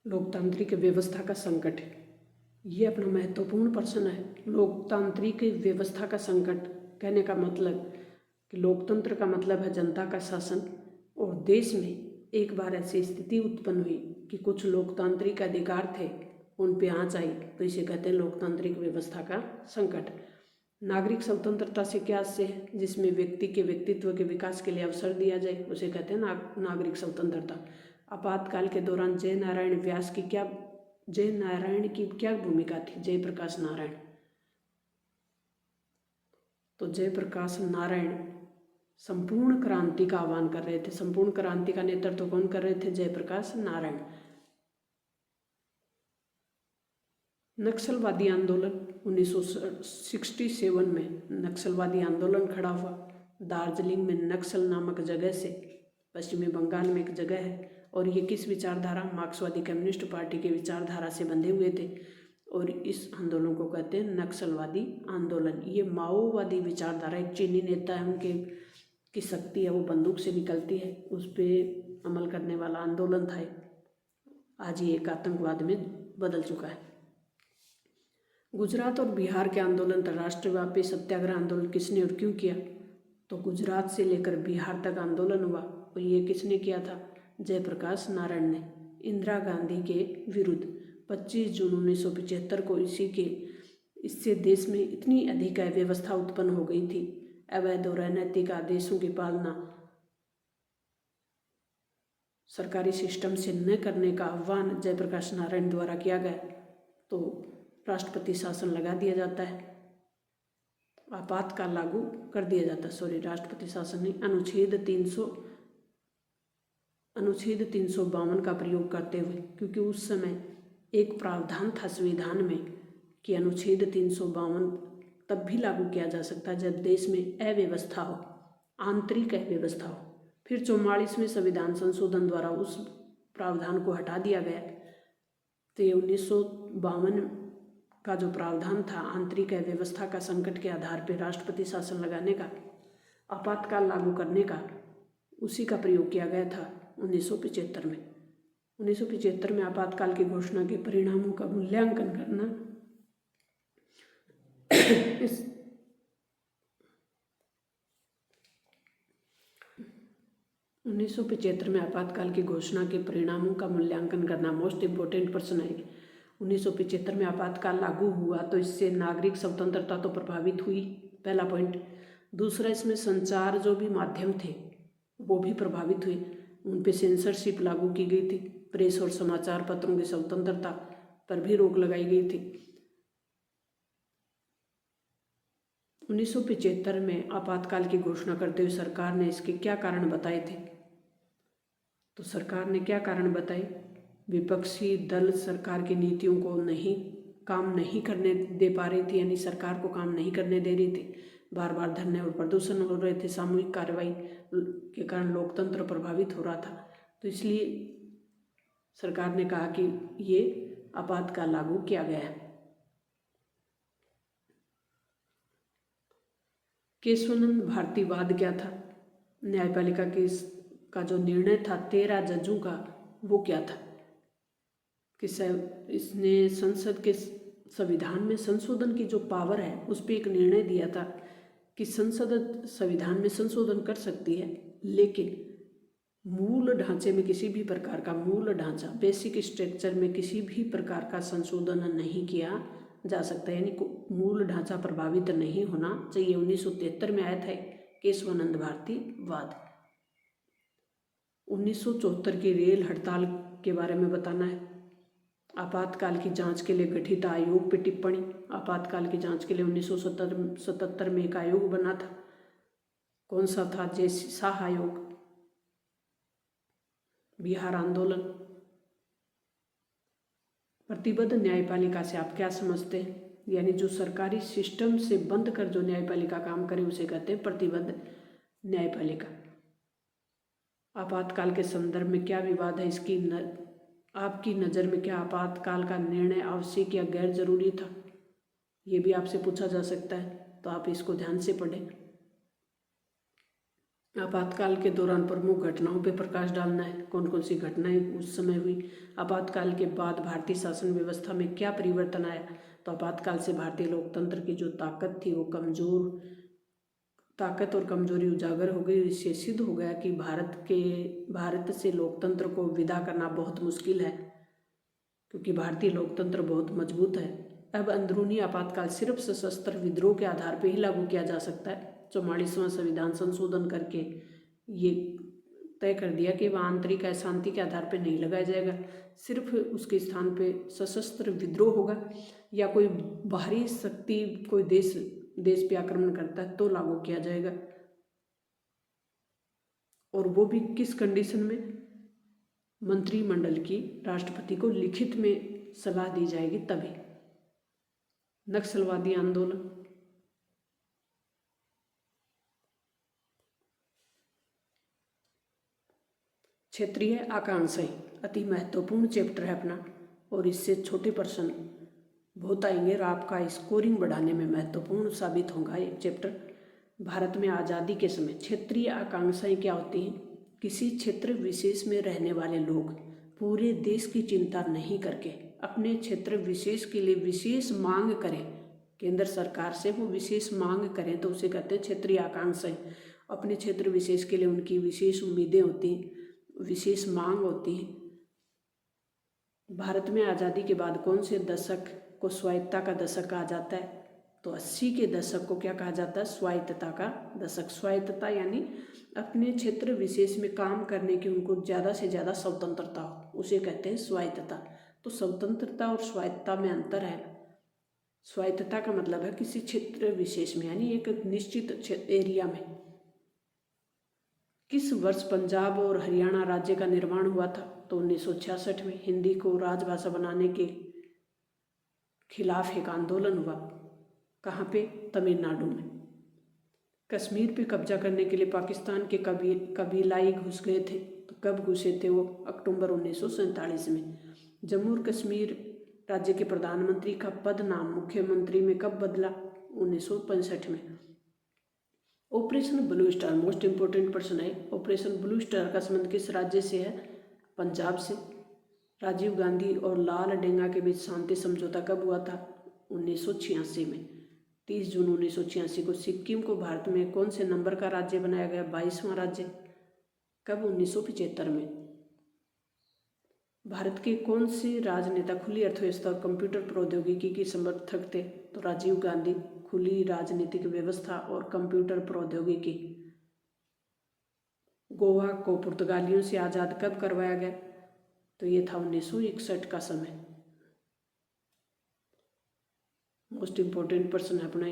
लोकतांत्रिक व्यवस्था का संकट, ये अपना महत्वपूर्ण प्रश्न है। लोकतांत्रिक व्यवस्था का संकट कहने का मतलब कि लोकतंत्र का मतलब है जनता का शासन, और देश में एक बार ऐसी स्थिति उत्पन्न हुई कि कुछ लोकतांत्रिक अधिकार थे उन पे आँच आई, तो इसे कहते हैं लोकतांत्रिक व्यवस्था का संकट। नागरिक स्वतंत्रता से क्या आशय है? जिसमें व्यक्ति के व्यक्तित्व के विकास के लिए अवसर दिया जाए, उसे कहते हैं नागरिक स्वतंत्रता। आपातकाल के दौरान जय नारायण की क्या भूमिका थी? जयप्रकाश नारायण। तो जयप्रकाश नारायण संपूर्ण क्रांति का आह्वान कर रहे थे। संपूर्ण क्रांति का नेतृत्व कौन कर रहे थे? जयप्रकाश नारायण। नक्सलवादी आंदोलन 1967 में नक्सलवादी आंदोलन खड़ा हुआ। दार्जिलिंग में नक्सल नामक जगह से, पश्चिमी बंगाल में एक जगह है, और ये किस विचारधारा? मार्क्सवादी कम्युनिस्ट पार्टी के विचारधारा से बंधे हुए थे, और इस आंदोलन को कहते हैं नक्सलवादी आंदोलन। ये माओवादी विचारधारा, एक चीनी नेता है, उनके की शक्ति है वो बंदूक से निकलती है, उस पर अमल करने वाला आंदोलन था। आज ये एक आतंकवाद में बदल चुका है। गुजरात और बिहार के आंदोलन तथा राष्ट्रव्यापी सत्याग्रह आंदोलन किसने और क्यों किया? तो गुजरात से लेकर बिहार तक आंदोलन हुआ, और ये किसने किया था? जयप्रकाश नारायण ने। इंदिरा गांधी के विरुद्ध 25 जून 1975 को इससे देश में इतनी अधिक अव्यवस्था उत्पन्न हो गई थी। अवैध और अनैतिक आदेशों की पालना, सरकारी सिस्टम से न करने का आह्वान जयप्रकाश नारायण द्वारा किया गया, तो राष्ट्रपति शासन लगा दिया जाता है, आपातकाल लागू कर दिया जाता है। राष्ट्रपति शासन नहीं, अनुच्छेद 352 का प्रयोग करते हुए, क्योंकि उस समय एक प्रावधान था संविधान में कि अनुच्छेद 352 तब भी लागू किया जा सकता है जब देश में अव्यवस्था हो, आंतरिक अव्यवस्था हो। फिर 44वें संविधान संशोधन द्वारा उस प्रावधान को हटा दिया गया। तो ये 1952 का जो प्रावधान था आंतरिक अव्यवस्था का संकट के आधार पर राष्ट्रपति शासन लगाने का, आपातकाल लागू करने का, उसी का प्रयोग किया गया था 1975 में। 1975 में आपातकाल की घोषणा के परिणामों का मूल्यांकन करना 1975 में आपातकाल की घोषणा के परिणामों का मूल्यांकन करना मोस्ट इम्पोर्टेंट प्रश्न है। 1975 में आपातकाल लागू हुआ तो इससे नागरिक स्वतंत्रता तो प्रभावित हुई, पहला पॉइंट। दूसरा, इसमें संचार जो भी माध्यम थे वो भी प्रभावित हुए, उन पे सेंसरशिप लागू की गई थी। प्रेस और समाचार पत्रों की स्वतंत्रता पर भी रोक लगाई गई थी। 1975 में आपातकाल की घोषणा करते हुए सरकार ने इसके क्या कारण बताए थे? तो सरकार ने क्या कारण बताए? विपक्षी दल सरकार की नीतियों को काम नहीं करने दे पा रही थी, यानी सरकार को काम नहीं करने दे रही थी। बार बार धरने और प्रदर्शन हो रहे थे, सामूहिक कार्रवाई के कारण लोकतंत्र प्रभावित हो रहा था। तो इसलिए सरकार ने कहा कि ये आपातकाल लागू किया गया है। केशवानंद भारती वाद क्या था? न्यायपालिका का जो निर्णय था 13 जजों का, वो क्या था कि इसने संसद के संविधान में संशोधन की जो पावर है उस पर एक निर्णय दिया था कि संसद संविधान में संशोधन कर सकती है, लेकिन मूल ढांचे में किसी भी प्रकार का बेसिक स्ट्रक्चर में किसी भी प्रकार का संशोधन नहीं किया जा सकता, यानी मूल ढांचा प्रभावित नहीं होना चाहिए। 1973 में आया था केशवानंद भारती वाद। 1974 की रेल हड़ताल के बारे में बताना है। आपातकाल की जांच के लिए गठित आयोग पर टिप्पणी। आपातकाल की जांच के लिए 1977 में एक आयोग बना था, कौन सा था? जे.सी. शाह आयोग। बिहार आंदोलन। प्रतिबद्ध न्यायपालिका से आप क्या समझते हैं? यानी जो सरकारी सिस्टम से बंद कर जो न्यायपालिका काम करे उसे कहते हैं प्रतिबद्ध न्यायपालिका। आपातकाल के संदर्भ में क्या विवाद है, आपकी नज़र में क्या आपातकाल का निर्णय आवश्यक या गैर जरूरी था, ये भी आपसे पूछा जा सकता है, तो आप इसको ध्यान से पढ़ें। आपातकाल के दौरान प्रमुख घटनाओं पर प्रकाश डालना है, कौन कौन सी घटनाएं उस समय हुई। आपातकाल के बाद भारतीय शासन व्यवस्था में क्या परिवर्तन आया, तो आपातकाल से भारतीय लोकतंत्र की जो ताकत थी वो ताकत और कमजोरी उजागर हो गई। इससे सिद्ध हो गया कि भारत से लोकतंत्र को विदा करना बहुत मुश्किल है, क्योंकि भारतीय लोकतंत्र बहुत मजबूत है। अब अंदरूनी आपातकाल सिर्फ सशस्त्र विद्रोह के आधार पर ही लागू किया जा सकता है। 44वां संविधान संशोधन करके ये तय कर दिया कि वह आंतरिक अशांति के आधार पर नहीं लगाया जाएगा, सिर्फ उसके स्थान पे सशस्त्र विद्रोह होगा या कोई बाहरी शक्ति कोई देश पे आक्रमण करता है तो लागू किया जाएगा, और वो भी किस कंडीशन में, मंत्रिमंडल की राष्ट्रपति को लिखित में सलाह दी जाएगी तभी। नक्सलवादी आंदोलन, क्षेत्रीय आकांक्षाएं अति महत्वपूर्ण चैप्टर है अपना, और इससे छोटे प्रश्न बहुत आएंगे और आपका स्कोरिंग बढ़ाने में महत्वपूर्ण साबित होगा ये चैप्टर। भारत में आज़ादी के समय क्षेत्रीय आकांक्षाएं क्या होती हैं, किसी क्षेत्र विशेष में रहने वाले लोग पूरे देश की चिंता नहीं करके अपने क्षेत्र विशेष के लिए विशेष मांग करें, केंद्र सरकार से वो विशेष मांग करें तो उसे कहते हैं क्षेत्रीय आकांक्षाएं। अपने क्षेत्र विशेष के लिए उनकी विशेष उम्मीदें होती हैं, विशेष मांग होती है। भारत में आज़ादी के बाद कौन से दशक को स्वायत्तता का दशक कहा जाता है, तो 80 के दशक को क्या कहा जाता है, स्वायत्तता का दशक। स्वायत्तता यानी अपने क्षेत्र विशेष में काम करने की उनको ज़्यादा से ज़्यादा स्वतंत्रता हो, उसे कहते हैं स्वायत्तता। तो स्वतंत्रता और स्वायत्तता में अंतर है। स्वायत्तता का मतलब है किसी क्षेत्र विशेष में, यानी एक निश्चित एरिया में। किस वर्ष पंजाब और हरियाणा राज्य का निर्माण हुआ था, तो 1966 में। हिंदी को राजभाषा बनाने के खिलाफ एक आंदोलन हुआ, कहाँ पे, तमिलनाडु में। कश्मीर पे कब्जा करने के लिए पाकिस्तान के कबीलाई घुस गए थे, तो कब घुसे थे वो, अक्टूबर 1947 में। जम्मू और कश्मीर राज्य के प्रधानमंत्री का पद नाम मुख्यमंत्री में कब बदला, 1965 में। Operation blue star most important प्रश्न है। ऑपरेशन ब्लू स्टार का संबंध किस राज्य से है, पंजाब से। राजीव गांधी और लाल डेंगा के बीच शांति समझौता कब हुआ था, 1986 में। 30 जून 1986 को सिक्किम को भारत में कौन से नंबर का राज्य बनाया गया, 22वां राज्य। कब, 1975 में। भारत के कौन से राजनेता खुली अर्थव्यवस्था और कंप्यूटर प्रौद्योगिकी के समर्थक थे, तो राजीव गांधी। खुली राजनीतिक व्यवस्था और कंप्यूटर प्रौद्योगिकी। गोवा को पुर्तगालियों से आज़ाद कब करवाया गया, तो ये था 1961 का समय। मोस्ट इंपोर्टेंट प्रश्न है अपना।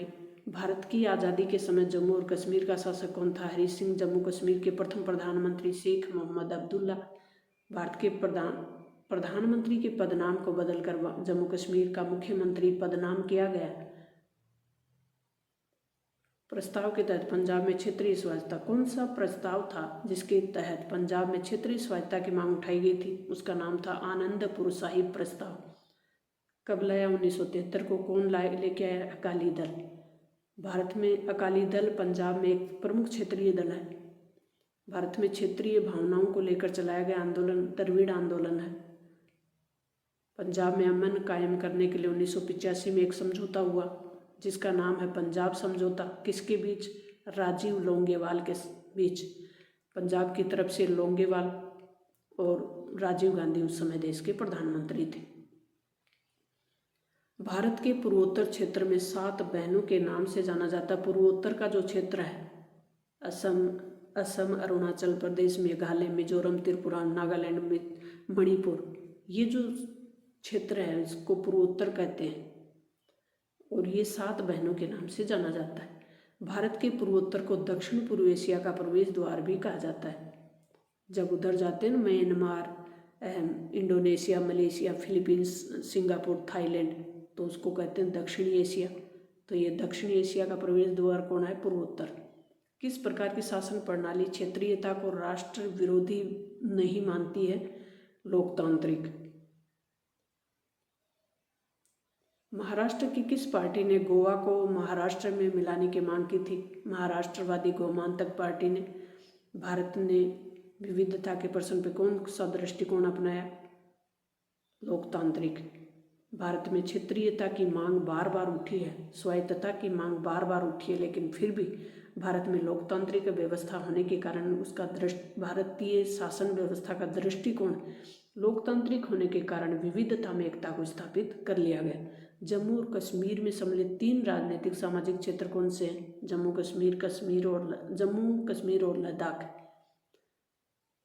भारत की आज़ादी के समय जम्मू और कश्मीर का शासक कौन था, हरी सिंह। जम्मू कश्मीर के प्रथम प्रधानमंत्री शेख मोहम्मद अब्दुल्ला। भारत के प्रधानमंत्री के पदनाम को बदलकर जम्मू कश्मीर का मुख्यमंत्री पदनाम किया गया। प्रस्ताव के तहत पंजाब में क्षेत्रीय स्वायत्तता, कौन सा प्रस्ताव था जिसके तहत पंजाब में क्षेत्रीय स्वायत्तता की मांग उठाई गई थी, उसका नाम था आनंदपुर साहिब प्रस्ताव। कब लाया, 1973 को। कौन लेके आया, अकाली दल। भारत में अकाली दल पंजाब में एक प्रमुख क्षेत्रीय दल है। भारत में क्षेत्रीय भावनाओं को लेकर चलाया गया आंदोलन द्रविड़ आंदोलन है। पंजाब में अमन कायम करने के लिए 1985 में एक समझौता हुआ जिसका नाम है पंजाब समझौता। किसके बीच, राजीव लोंगेवाल के बीच। पंजाब की तरफ से लोंगेवाल और राजीव गांधी उस समय देश के प्रधानमंत्री थे। भारत के पूर्वोत्तर क्षेत्र में 7 बहनों के नाम से जाना जाता है। पूर्वोत्तर का जो क्षेत्र है, असम, अरुणाचल प्रदेश, मेघालय, मिजोरम, त्रिपुरा, नागालैंड, मणिपुर, ये जो क्षेत्र है इसको पूर्वोत्तर कहते हैं और ये 7 बहनों के नाम से जाना जाता है। भारत के पूर्वोत्तर को दक्षिण पूर्व एशिया का प्रवेश द्वार भी कहा जाता है। जब उधर जाते हैं Myanmar, Indonesia, Malaysia, Philippines, Singapore, Thailand, तो उसको कहते हैं दक्षिणी एशिया। तो ये दक्षिणी एशिया का प्रवेश द्वार कौन है? पूर्वोत्तर। किस प्रकार की शासन प्रणाली क्षेत्रीयता को राष्ट्र विरोधी नहीं मानती है? लोकतांत्रिक। महाराष्ट्र की किस पार्टी ने गोवा को महाराष्ट्र में मिलाने की मांग की थी? महाराष्ट्रवादी गोमांतक पार्टी ने। भारत ने विविधता के प्रश्न पर कौन सा दृष्टिकोण अपनाया? लोकतांत्रिक। भारत में क्षेत्रीयता की मांग बार बार उठी है, स्वायत्तता की मांग बार बार उठी है, लेकिन फिर भी भारत में लोकतांत्रिक व्यवस्था होने के कारण उसका भारतीय शासन व्यवस्था का दृष्टिकोण लोकतांत्रिक होने के कारण विविधता में एकता को स्थापित कर लिया गया। जम्मू और कश्मीर में सम्मिलित 3 राजनीतिक सामाजिक क्षेत्र कौन से हैं? जम्मू कश्मीर और लद्दाख।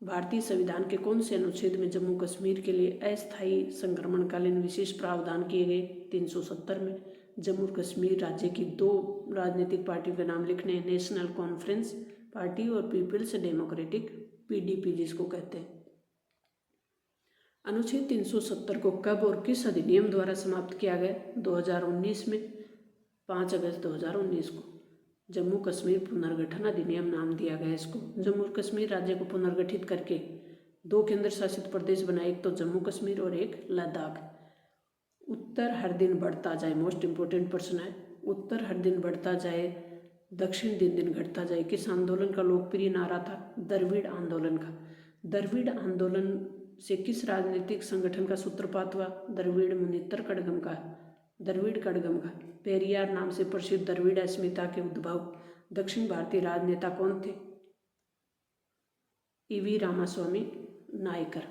भारतीय संविधान के कौन से अनुच्छेद में जम्मू कश्मीर के लिए अस्थायी संक्रमणकालीन विशेष प्रावधान किए गए? 370 में। जम्मू कश्मीर राज्य की 2 राजनीतिक पार्टियों के नाम लिखने हैं, नेशनल कॉन्फ्रेंस पार्टी और पीपल्स डेमोक्रेटिक PDP जिसको कहते हैं। अनुच्छेद 370 को कब और किस अधिनियम द्वारा समाप्त किया गया? 2019 में, 5 अगस्त 2019 को। जम्मू कश्मीर पुनर्गठन अधिनियम नाम दिया गया इसको। जम्मू और कश्मीर राज्य को पुनर्गठित करके 2 केंद्र शासित प्रदेश बनाए, एक तो जम्मू कश्मीर और एक लद्दाख। उत्तर हर दिन बढ़ता जाए, मोस्ट इम्पोर्टेंट प्रश्न है। उत्तर हर दिन बढ़ता जाए, दक्षिण दिन दिन घटता जाए, किस आंदोलन का लोकप्रिय नारा था? द्रविड़ आंदोलन का। द्रविड़ आंदोलन से किस राजनीतिक संगठन का सूत्रपात हुआ? द्रविड़ मुनित्र कड़गम का। द्रविड़ कड़गम का। पेरियार नाम से प्रसिद्ध द्रविड़ अस्मिता के उद्भव दक्षिण भारतीय राजनेता कौन थे? EV रामास्वामी नायकर।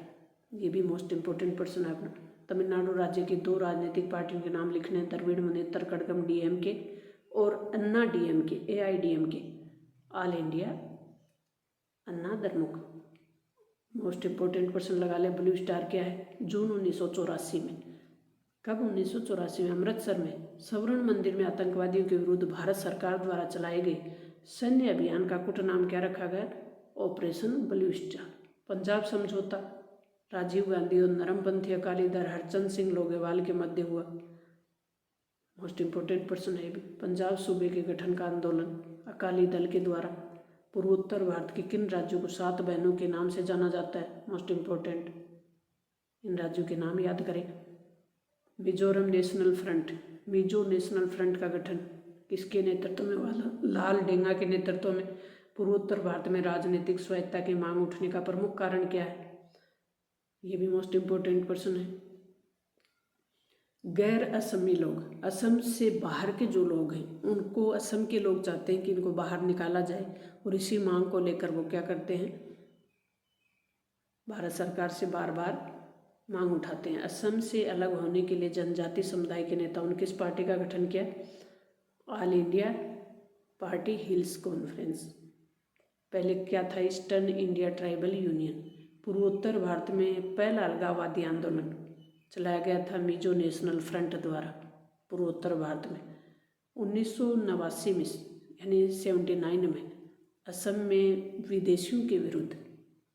ये भी मोस्ट इम्पोर्टेंट प्रश्न है अपना। तमिलनाडु राज्य की 2 राजनीतिक पार्टियों के नाम लिखने हैं, द्रविड़ मुनित्र कड़गम DMK और अन्ना DMK AIDMK ऑल इंडिया अन्ना द्रमुक। मोस्ट इम्पोर्टेंट क्वेश्चन लगा ले, ब्लू स्टार क्या है? जून 1984 में। कब? 1984 में। अमृतसर में स्वर्ण मंदिर में आतंकवादियों के विरुद्ध भारत सरकार द्वारा चलाए गए सैन्य अभियान का कुट नाम क्या रखा गया? Operation blue star. पंजाब समझौता राजीव गांधी और नरमपंथी अकाली दल हरचंद सिंह लोगेवाल के मध्य हुआ। मोस्ट इम्पोर्टेंट प्रश्न है भी। पंजाब सूबे के गठन का आंदोलन अकाली दल के द्वारा। पूर्वोत्तर भारत के किन राज्यों को 7 बहनों के नाम से जाना जाता है? मोस्ट इम्पोर्टेंट, इन राज्यों के नाम याद करें। Mizoram national front, Mizo national front का गठन किसके नेतृत्व में हुआ? लाल डेंगा के नेतृत्व में। पूर्वोत्तर भारत में राजनीतिक स्वायत्तता की मांग उठने का प्रमुख कारण क्या है? ये भी मोस्ट इम्पोर्टेंट प्रश्न है। गैर असमी लोग, असम से बाहर के जो लोग हैं उनको असम के लोग चाहते हैं कि इनको बाहर निकाला जाए, और इसी मांग को लेकर वो क्या करते हैं? भारत सरकार से बार बार मांग उठाते हैं। असम से अलग होने के लिए जनजाति समुदाय के नेताओं ने किस पार्टी का गठन किया? All India party hills conference. पहले क्या था? Eastern India tribal union. पूर्वोत्तर भारत में पहला अलगाववादी आंदोलन चलाया गया था मिजो नेशनल फ्रंट द्वारा पूर्वोत्तर भारत में। 1989 में यानी 79 में असम में विदेशियों के विरुद्ध,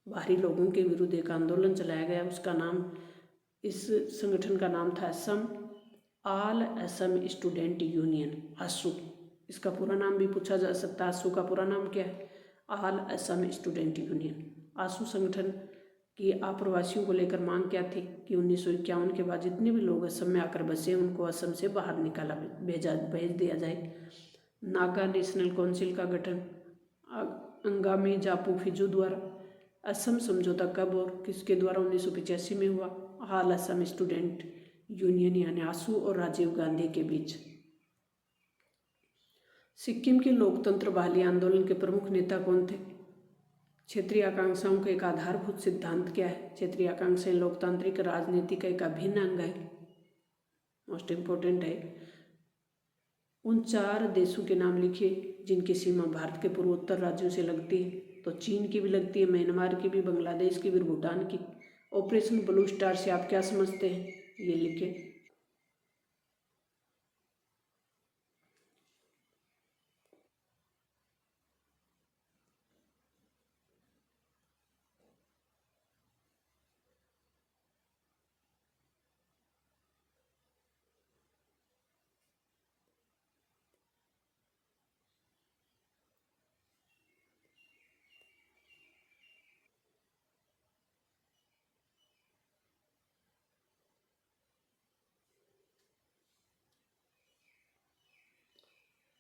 बाहरी लोगों के विरुद्ध एक आंदोलन चलाया गया। उसका नाम, इस संगठन का नाम था Assam all Assam student union, AASU. इसका पूरा नाम भी पूछा जा सकता है। आसू का पूरा नाम क्या है? All Assam student union. AASU संगठन की आप्रवासियों को लेकर मांग क्या थी कि 1951 के बाद जितने भी लोग असम में आकर बसे उनको असम से बाहर भेज दिया जाए। नागा नेशनल काउंसिल का गठन अंगामी जापू फिजू द्वारा। असम समझौता कब और किसके द्वारा 1985 में हुआ? ऑल असम स्टूडेंट यूनियन यानी आसू और राजीव गांधी के बीच। सिक्किम के लोकतंत्र बहाली आंदोलन के प्रमुख नेता कौन थे? क्षेत्रीय आकांक्षाओं का एक आधारभूत सिद्धांत क्या है? क्षेत्रीय आकांक्षाएं लोकतांत्रिक राजनीति का एक अभिन्न अंग है। मोस्ट इम्पोर्टेंट है। उन 4 देशों के नाम लिखिए जिनकी सीमा भारत के पूर्वोत्तर राज्यों से लगती है। तो चीन की भी लगती है, म्यांमार की भी, बांग्लादेश की भी, भूटान की। ऑपरेशन ब्लू स्टार से आप क्या समझते हैं? ये लिखे।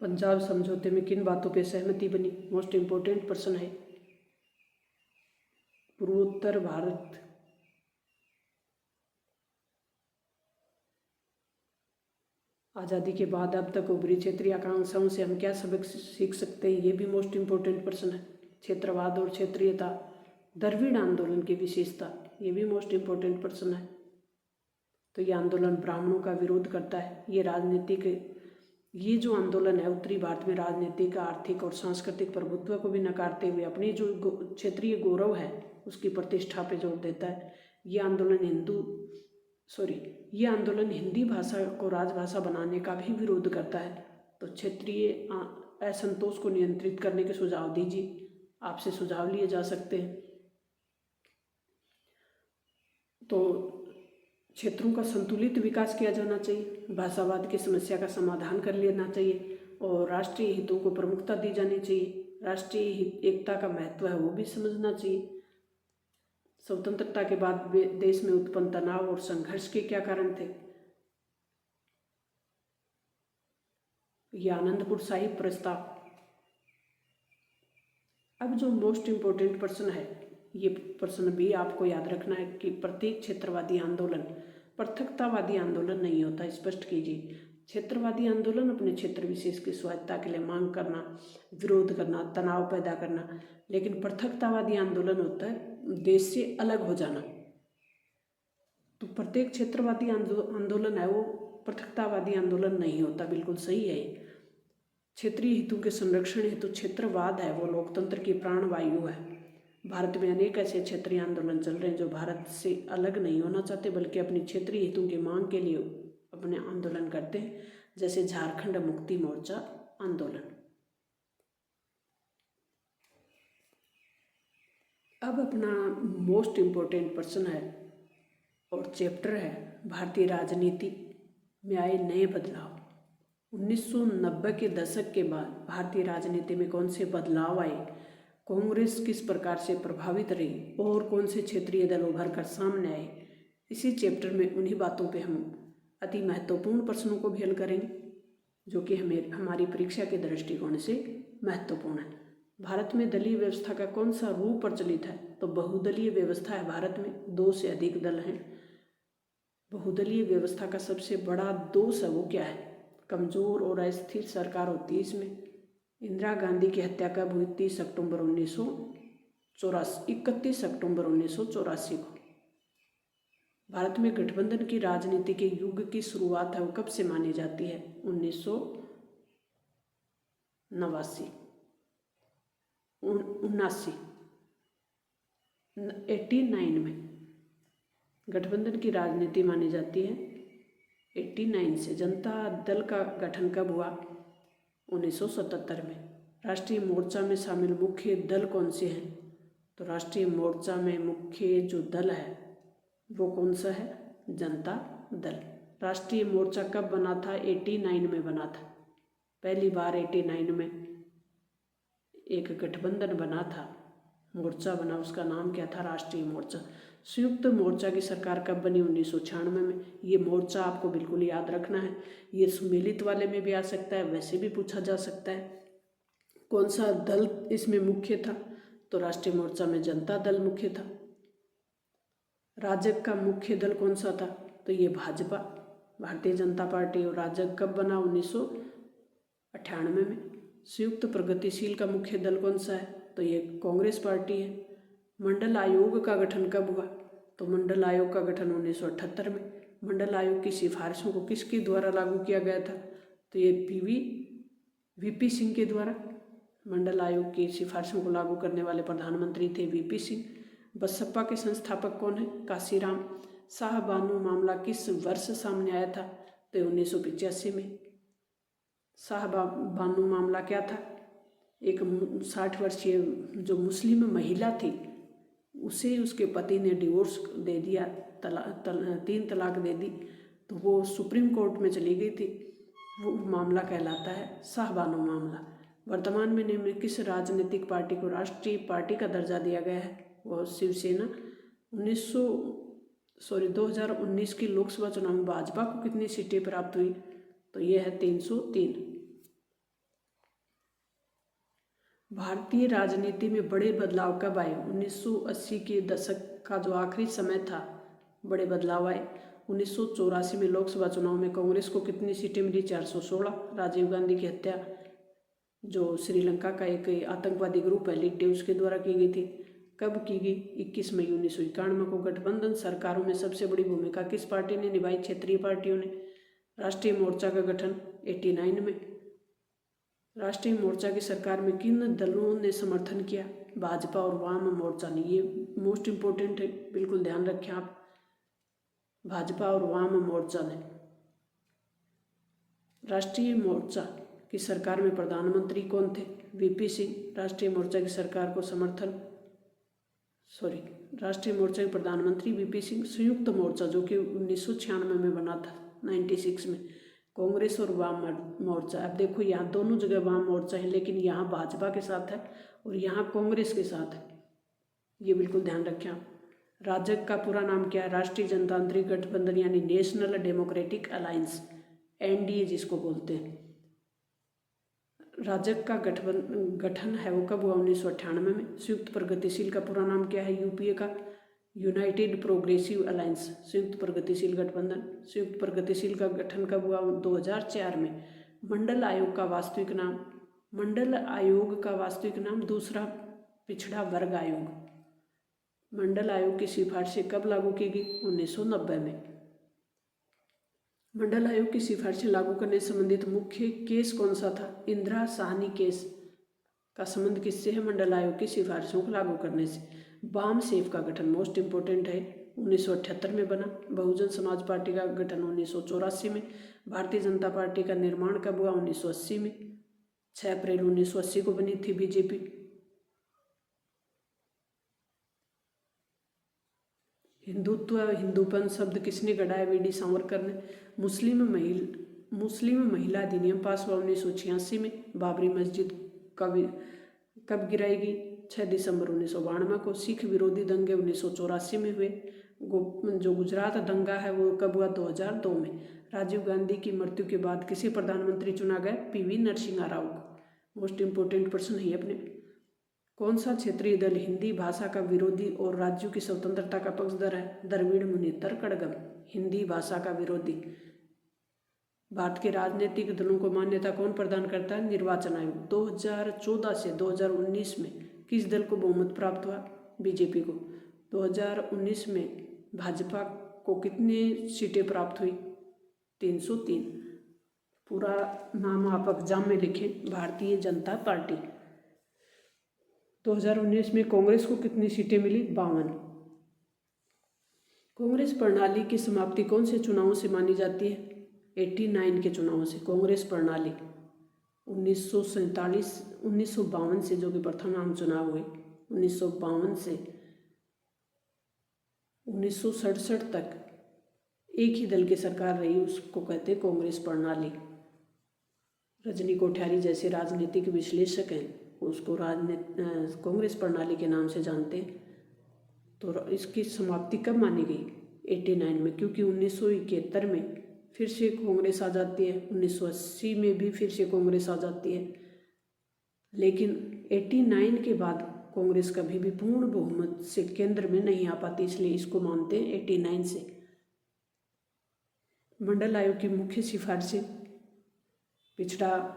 पंजाब समझौते में किन बातों पर सहमति बनी? मोस्ट इम्पोर्टेंट प्रश्न है। पूर्वोत्तर भारत आज़ादी के बाद अब तक उभरी क्षेत्रीय आकांक्षाओं से हम क्या सबक सीख सकते हैं? ये भी मोस्ट इम्पोर्टेंट प्रश्न है। क्षेत्रवाद और क्षेत्रीयता, द्रविड़ आंदोलन की विशेषता, ये भी मोस्ट इम्पोर्टेंट प्रश्न है। तो ये आंदोलन ब्राह्मणों का विरोध करता है। ये जो आंदोलन है उत्तरी भारत में राजनीतिक, आर्थिक और सांस्कृतिक प्रभुत्व को भी नकारते हुए अपनी जो क्षेत्रीय गौरव है उसकी प्रतिष्ठा पे जोर देता है। ये आंदोलन हिंदी भाषा को राजभाषा बनाने का भी विरोध करता है। तो क्षेत्रीय असंतोष को नियंत्रित करने के सुझाव दीजिए, आपसे सुझाव लिए जा सकते हैं। तो क्षेत्रों का संतुलित विकास किया जाना चाहिए, भाषावाद की समस्या का समाधान कर लेना चाहिए और राष्ट्रीय हितों को प्रमुखता दी जानी चाहिए। राष्ट्रीय एकता का महत्व है वो भी समझना चाहिए। स्वतंत्रता के बाद देश में उत्पन्न तनाव और संघर्ष के क्या कारण थे? ये आनंदपुर साहिब प्रस्ताव। अब जो मोस्ट इम्पोर्टेंट प्रश्न है, ये प्रश्न भी आपको याद रखना है कि प्रत्येक क्षेत्रवादी आंदोलन पृथकतावादी आंदोलन नहीं होता। स्पष्ट कीजिए। क्षेत्रवादी आंदोलन अपने क्षेत्र विशेष की स्वायत्ता के लिए मांग करना, विरोध करना, तनाव पैदा करना, लेकिन पृथकतावादी आंदोलन होता है देश से अलग हो जाना। तो प्रत्येक क्षेत्रवादी आंदोलन है वो पृथकतावादी आंदोलन नहीं होता। बिल्कुल सही है। क्षेत्रीय हितों के संरक्षण हेतु क्षेत्रवाद है वो लोकतंत्र की प्राणवायु है। भारत में अनेक ऐसे क्षेत्रीय आंदोलन चल रहे हैं जो भारत से अलग नहीं होना चाहते बल्कि अपनी क्षेत्रीय हितों की मांग के लिए अपने आंदोलन करते हैं, जैसे झारखंड मुक्ति मोर्चा आंदोलन। अब अपना मोस्ट इम्पोर्टेंट प्रश्न है और चैप्टर है भारतीय राजनीति में आए नए बदलाव। 1990 के दशक के बाद भारतीय राजनीति में कौन से बदलाव आए, कांग्रेस किस प्रकार से प्रभावित रही और कौन से क्षेत्रीय दल उभर कर सामने आए, इसी चैप्टर में उन्हीं बातों पे हम अति महत्वपूर्ण प्रश्नों को भी हल करेंगे जो कि हमारी परीक्षा के दृष्टिकोण से महत्वपूर्ण है। भारत में दलीय व्यवस्था का कौन सा रूप प्रचलित है? तो बहुदलीय व्यवस्था है। भारत में 2 से अधिक दल हैं। बहुदलीय व्यवस्था का सबसे बड़ा दोष है वो क्या है? कमजोर और अस्थिर सरकार होती है इसमें। इंदिरा गांधी की हत्या कब हुई? 31 अक्टूबर 1984 को। भारत में गठबंधन की राजनीति के युग की शुरुआत है वो कब से मानी जाती है? 89 में गठबंधन की राजनीति मानी जाती है। 89 से। जनता दल का गठन कब हुआ? 1977 में। राष्ट्रीय मोर्चा में शामिल मुख्य दल कौन से हैं? तो राष्ट्रीय मोर्चा में मुख्य जो दल है वो कौन सा है? जनता दल। राष्ट्रीय मोर्चा कब बना था? 89 में बना था। पहली बार 89 में एक गठबंधन बना था, मोर्चा बना, उसका नाम क्या था? राष्ट्रीय मोर्चा। संयुक्त मोर्चा की सरकार कब बनी? 1996 में। ये मोर्चा आपको बिल्कुल याद रखना है। ये सुमेलित वाले में भी आ सकता है, वैसे भी पूछा जा सकता है। कौन सा दल इसमें मुख्य था? तो राष्ट्रीय मोर्चा में जनता दल मुख्य था। राजग का मुख्य दल कौन सा था? तो ये भाजपा, भारतीय जनता पार्टी। और राजग कब बना? 1998 में। संयुक्त प्रगतिशील का मुख्य दल कौन सा है? तो ये कांग्रेस पार्टी है। मंडल आयोग का गठन कब हुआ? तो मंडल आयोग का गठन 1978 में। मंडल आयोग की सिफारिशों को किसके द्वारा लागू किया गया था? तो ये वीपी सिंह के द्वारा। मंडल आयोग की सिफारिशों को लागू करने वाले प्रधानमंत्री थे वीपी सिंह। बसपा के संस्थापक कौन है? काशीराम। शाहबानो मामला किस वर्ष सामने आया था? तो 1985 में। शाहबानो मामला क्या था? एक 60 वर्षीय जो मुस्लिम महिला थी उसे उसके पति ने डिवोर्स दे दिया, 3 तलाक दे दी, तो वो सुप्रीम कोर्ट में चली गई थी। वो मामला कहलाता है शाहबानो मामला। वर्तमान में निम्न किस राजनीतिक पार्टी को राष्ट्रीय पार्टी का दर्जा दिया गया है? वो शिवसेना। 2019 की लोकसभा चुनाव में भाजपा को कितनी सीटें प्राप्त हुई? तो ये है 303। भारतीय राजनीति में बड़े बदलाव कब आए? 1980 के दशक का जो आखिरी समय था, बड़े बदलाव आए। 1984 में लोकसभा चुनाव में कांग्रेस को कितनी सीटें मिली? 416। राजीव गांधी की हत्या जो श्रीलंका का एक आतंकवादी ग्रुप है लिट्टे उसके द्वारा की गई थी, कब की गई? 21 मई 1991 को। गठबंधन सरकारों में सबसे बड़ी भूमिका किस पार्टी ने निभाई? क्षेत्रीय पार्टियों ने। राष्ट्रीय मोर्चा का गठन 89 में। राष्ट्रीय मोर्चा की सरकार में किन दलों ने समर्थन किया? भाजपा और वाम मोर्चा ने। ये मोस्ट इम्पोर्टेंट है, बिल्कुल ध्यान रखें आप। भाजपा और वाम मोर्चा ने। राष्ट्रीय मोर्चा की सरकार में प्रधानमंत्री कौन थे? वीपी सिंह। राष्ट्रीय मोर्चा की सरकार को राष्ट्रीय मोर्चा के प्रधानमंत्री वीपी सिंह। संयुक्त मोर्चा जो कि 1996 में बना था, 96 में। कांग्रेस और वाम मोर्चा। अब देखो यहाँ दोनों जगह वाम मोर्चा है, लेकिन यहाँ भाजपा के साथ है और यहाँ कांग्रेस के साथ है, ये बिल्कुल ध्यान रखें आप। राजग का पूरा नाम क्या है? राष्ट्रीय जनतांत्रिक गठबंधन यानी नेशनल डेमोक्रेटिक अलायंस, एनडीए जिसको बोलते हैं। राजग का गठन है वो कब हुआ? 1998 में। संयुक्त प्रगतिशील का पूरा नाम क्या है? यूपीए का यूनाइटेड प्रोग्रेसिव अलायंस, संयुक्त प्रगतिशील गठबंधन। संयुक्त प्रगतिशील का गठन कब हुआ? 2004 में। मंडल आयोग का वास्तविक नाम दूसरा पिछड़ा वर्ग आयोग। मंडल आयोग की सिफारिशें कब लागू की गई? 1990 में। मंडल आयोग की सिफारिशें लागू करने से संबंधित मुख्य केस कौन सा था? इंदिरा साहनी केस का संबंध किससे है? मंडल आयोग की सिफारिशों को लागू करने से। वाम सेफ का गठन मोस्ट इम्पोर्टेंट है, 1978 में बना। बहुजन समाज पार्टी का गठन 1984 में। भारतीय जनता पार्टी का निर्माण कब हुआ? 1980 में। 6 अप्रैल 1980 को बनी थी बीजेपी। हिंदुत्व हिंदूपन शब्द किसने गढ़ा है? वीडी सावरकर ने। मुस्लिम महिला अधिनियम पास हुआ 1986 में। बाबरी मस्जिद कब गिराई गई? 6 दिसंबर 1992 को। सिख विरोधी दंगे 1984 में हुए। जो गुजरात दंगा है वो कब हुआ? 2002 में। राजीव गांधी की मृत्यु के बाद किसे प्रधानमंत्री चुना गया? पीवी नरसिम्हा राव को। मोस्ट इम्पोर्टेंट प्रश्न है अपने। कौन सा क्षेत्रीय दल हिंदी भाषा का विरोधी और राज्यों की स्वतंत्रता का पक्षधर है? द्रविड़ मुनेत्र कड़गम, हिंदी भाषा का विरोधी। भारत के राजनीतिक दलों को मान्यता कौन प्रदान करता है? निर्वाचन आयोग। 2014 से 2019 में किस दल को बहुमत प्राप्त हुआ? बीजेपी को। 2019 में भाजपा को कितनी सीटें प्राप्त हुई? 303। पूरा नाम आप एग्जाम में लिखें, भारतीय जनता पार्टी। 2019 में कांग्रेस को कितनी सीटें मिली? 52। कांग्रेस प्रणाली की समाप्ति कौन से चुनावों से मानी जाती है? 89 के चुनावों से। कांग्रेस प्रणाली 1952 से, जो कि प्रथम आम चुनाव हुए 1952 से 1967 तक एक ही दल की सरकार रही, उसको कहते हैं कांग्रेस प्रणाली। रजनी कोठारी जैसे राजनीतिक विश्लेषक हैं उसको कांग्रेस प्रणाली के नाम से जानते हैं। तो इसकी समाप्ति कब मानी गई? 89 में, क्योंकि 1971 में फिर से कांग्रेस आ जाती है, 1980 में भी फिर से कांग्रेस आ जाती है, लेकिन 89 के बाद कांग्रेस कभी भी पूर्ण बहुमत से केंद्र में नहीं आ पाती, इसलिए इसको मानते हैं 89 से। मंडल आयोग की मुख्य सिफारिशें पिछड़ा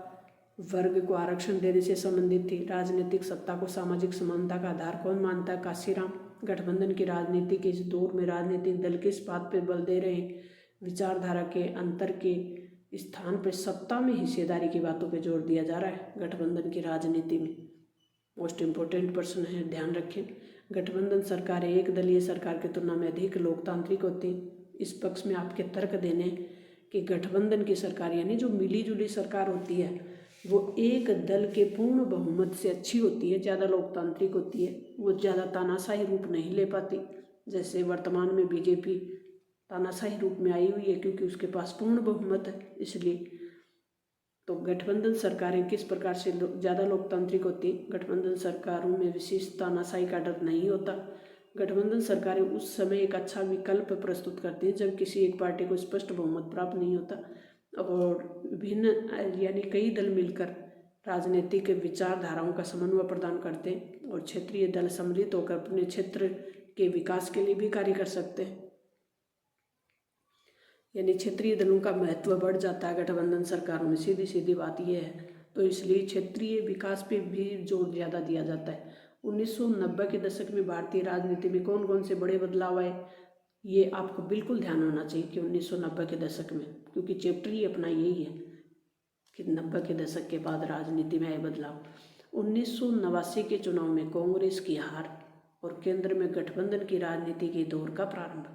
वर्ग को आरक्षण देने से संबंधित थी। राजनीतिक सत्ता को सामाजिक समानता का आधार कौन मानता है? काशीराम। गठबंधन की राजनीति के इस दौर में राजनीतिक दल किस बात पर बल दे रहे हैं? विचारधारा के अंतर के स्थान पर सत्ता में हिस्सेदारी की बातों पर जोर दिया जा रहा है गठबंधन की राजनीति में। मोस्ट इम्पोर्टेंट प्रश्न है, ध्यान रखें। गठबंधन सरकारें एक दलीय सरकार की तुलना में अधिक लोकतांत्रिक होती हैं। इस पक्ष में आपके तर्क देने कि गठबंधन की सरकार यानी जो मिली जुली सरकार होती है वो एक दल के पूर्ण बहुमत से अच्छी होती है, ज़्यादा लोकतांत्रिक होती है, वो ज़्यादा तानाशाही रूप नहीं ले पाती। जैसे वर्तमान में बीजेपी तानाशाही रूप में आई हुई है क्योंकि उसके पास पूर्ण बहुमत है, इसलिए। तो गठबंधन सरकारें किस प्रकार से ज़्यादा लोकतांत्रिक होती है? गठबंधन सरकारों में विशेष तानाशाही का डर नहीं होता। गठबंधन सरकारें उस समय एक अच्छा विकल्प प्रस्तुत करती हैं जब किसी एक पार्टी को स्पष्ट बहुमत प्राप्त नहीं होता और भिन्न यानी कई दल मिलकर राजनीतिक विचारधाराओं का समन्वय प्रदान करते हैं और क्षेत्रीय दल सम्मिलित होकर अपने क्षेत्र के विकास के लिए भी कार्य कर सकते हैं। यानी क्षेत्रीय दलों का महत्व बढ़ जाता है गठबंधन सरकारों में, सीधी सीधी बात यह है। तो इसलिए क्षेत्रीय विकास पे भी जोर ज़्यादा दिया जाता है। 1990 के दशक में भारतीय राजनीति में कौन कौन से बड़े बदलाव आए, ये आपको बिल्कुल ध्यान होना चाहिए कि 1990 के दशक में, क्योंकि चैप्टर ही अपना यही है कि 90 के दशक के बाद राजनीति में आए बदलाव। 1989 के चुनाव में कांग्रेस की हार और केंद्र में गठबंधन की राजनीति के दौर का प्रारंभ।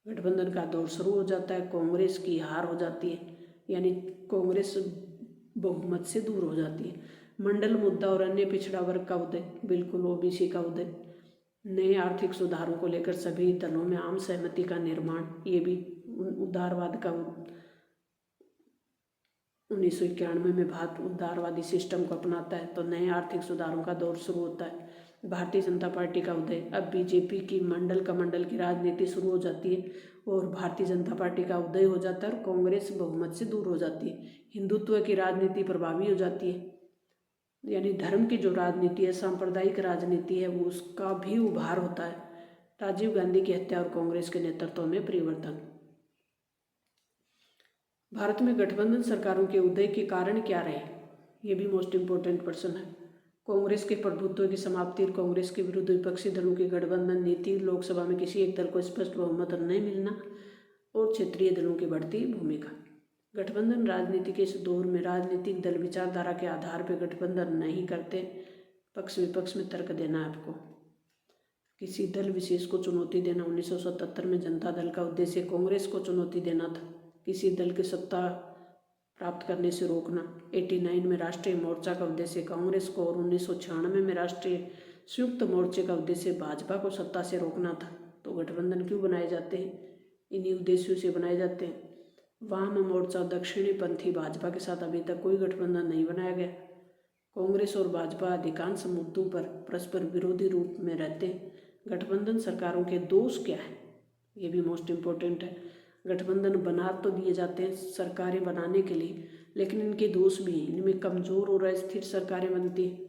गठबंधन का दौर शुरू हो जाता है, कांग्रेस की हार हो जाती है, यानी कांग्रेस बहुमत से दूर हो जाती है। मंडल मुद्दा और अन्य पिछड़ा वर्ग का उदय, बिल्कुल ओबीसी का उदय। नए आर्थिक सुधारों को लेकर सभी दलों में आम सहमति का निर्माण, ये भी उदारवाद का 1991 में भारत उदारवादी सिस्टम को अपनाता है, तो नए आर्थिक सुधारों का दौर शुरू होता है। भारतीय जनता पार्टी का उदय, अब बीजेपी की मंडल कमंडल की राजनीति शुरू हो जाती है और भारतीय जनता पार्टी का उदय हो जाता है और कांग्रेस बहुमत से दूर हो जाती है। हिंदुत्व की राजनीति प्रभावी हो जाती है, यानी धर्म की जो राजनीति है, सांप्रदायिक राजनीति है, वो उसका भी उभार होता है। राजीव गांधी की हत्या और कांग्रेस के नेतृत्व में परिवर्तन। भारत में गठबंधन सरकारों के उदय के कारण क्या रहे, ये भी मोस्ट इम्पोर्टेंट प्रश्न है। कांग्रेस के प्रभुत्व की समाप्ति और कांग्रेस के विरुद्ध विपक्षी दलों की गठबंधन नीति, लोकसभा में किसी एक दल को स्पष्ट बहुमत नहीं मिलना और क्षेत्रीय दलों की बढ़ती भूमिका। गठबंधन राजनीति के इस दौर में राजनीतिक दल विचारधारा के आधार पर गठबंधन नहीं करते। पक्ष विपक्ष में तर्क देना है आपको, किसी दल विशेष को चुनौती देना। 1977 में जनता दल का उद्देश्य कांग्रेस को चुनौती देना था, किसी दल की सत्ता प्राप्त करने से रोकना। 89 में राष्ट्रीय मोर्चा का उद्देश्य कांग्रेस को और 1996 में राष्ट्रीय संयुक्त मोर्चे का उद्देश्य भाजपा को सत्ता से रोकना था। तो गठबंधन क्यों बनाए जाते हैं, इन्हीं उद्देश्यों से बनाए जाते हैं। वाम मोर्चा दक्षिणी पंथी भाजपा के साथ अभी तक कोई गठबंधन नहीं बनाया गया। कांग्रेस और भाजपा अधिकांश मुद्दों पर परस्पर विरोधी रूप में रहते हैं। गठबंधन सरकारों के दोष क्या है, ये भी मोस्ट इम्पोर्टेंट है। गठबंधन बना तो दिए जाते हैं सरकारें बनाने के लिए, लेकिन इनके दोष भी हैं। इनमें कमज़ोर और अस्थिर सरकारें बनती हैं,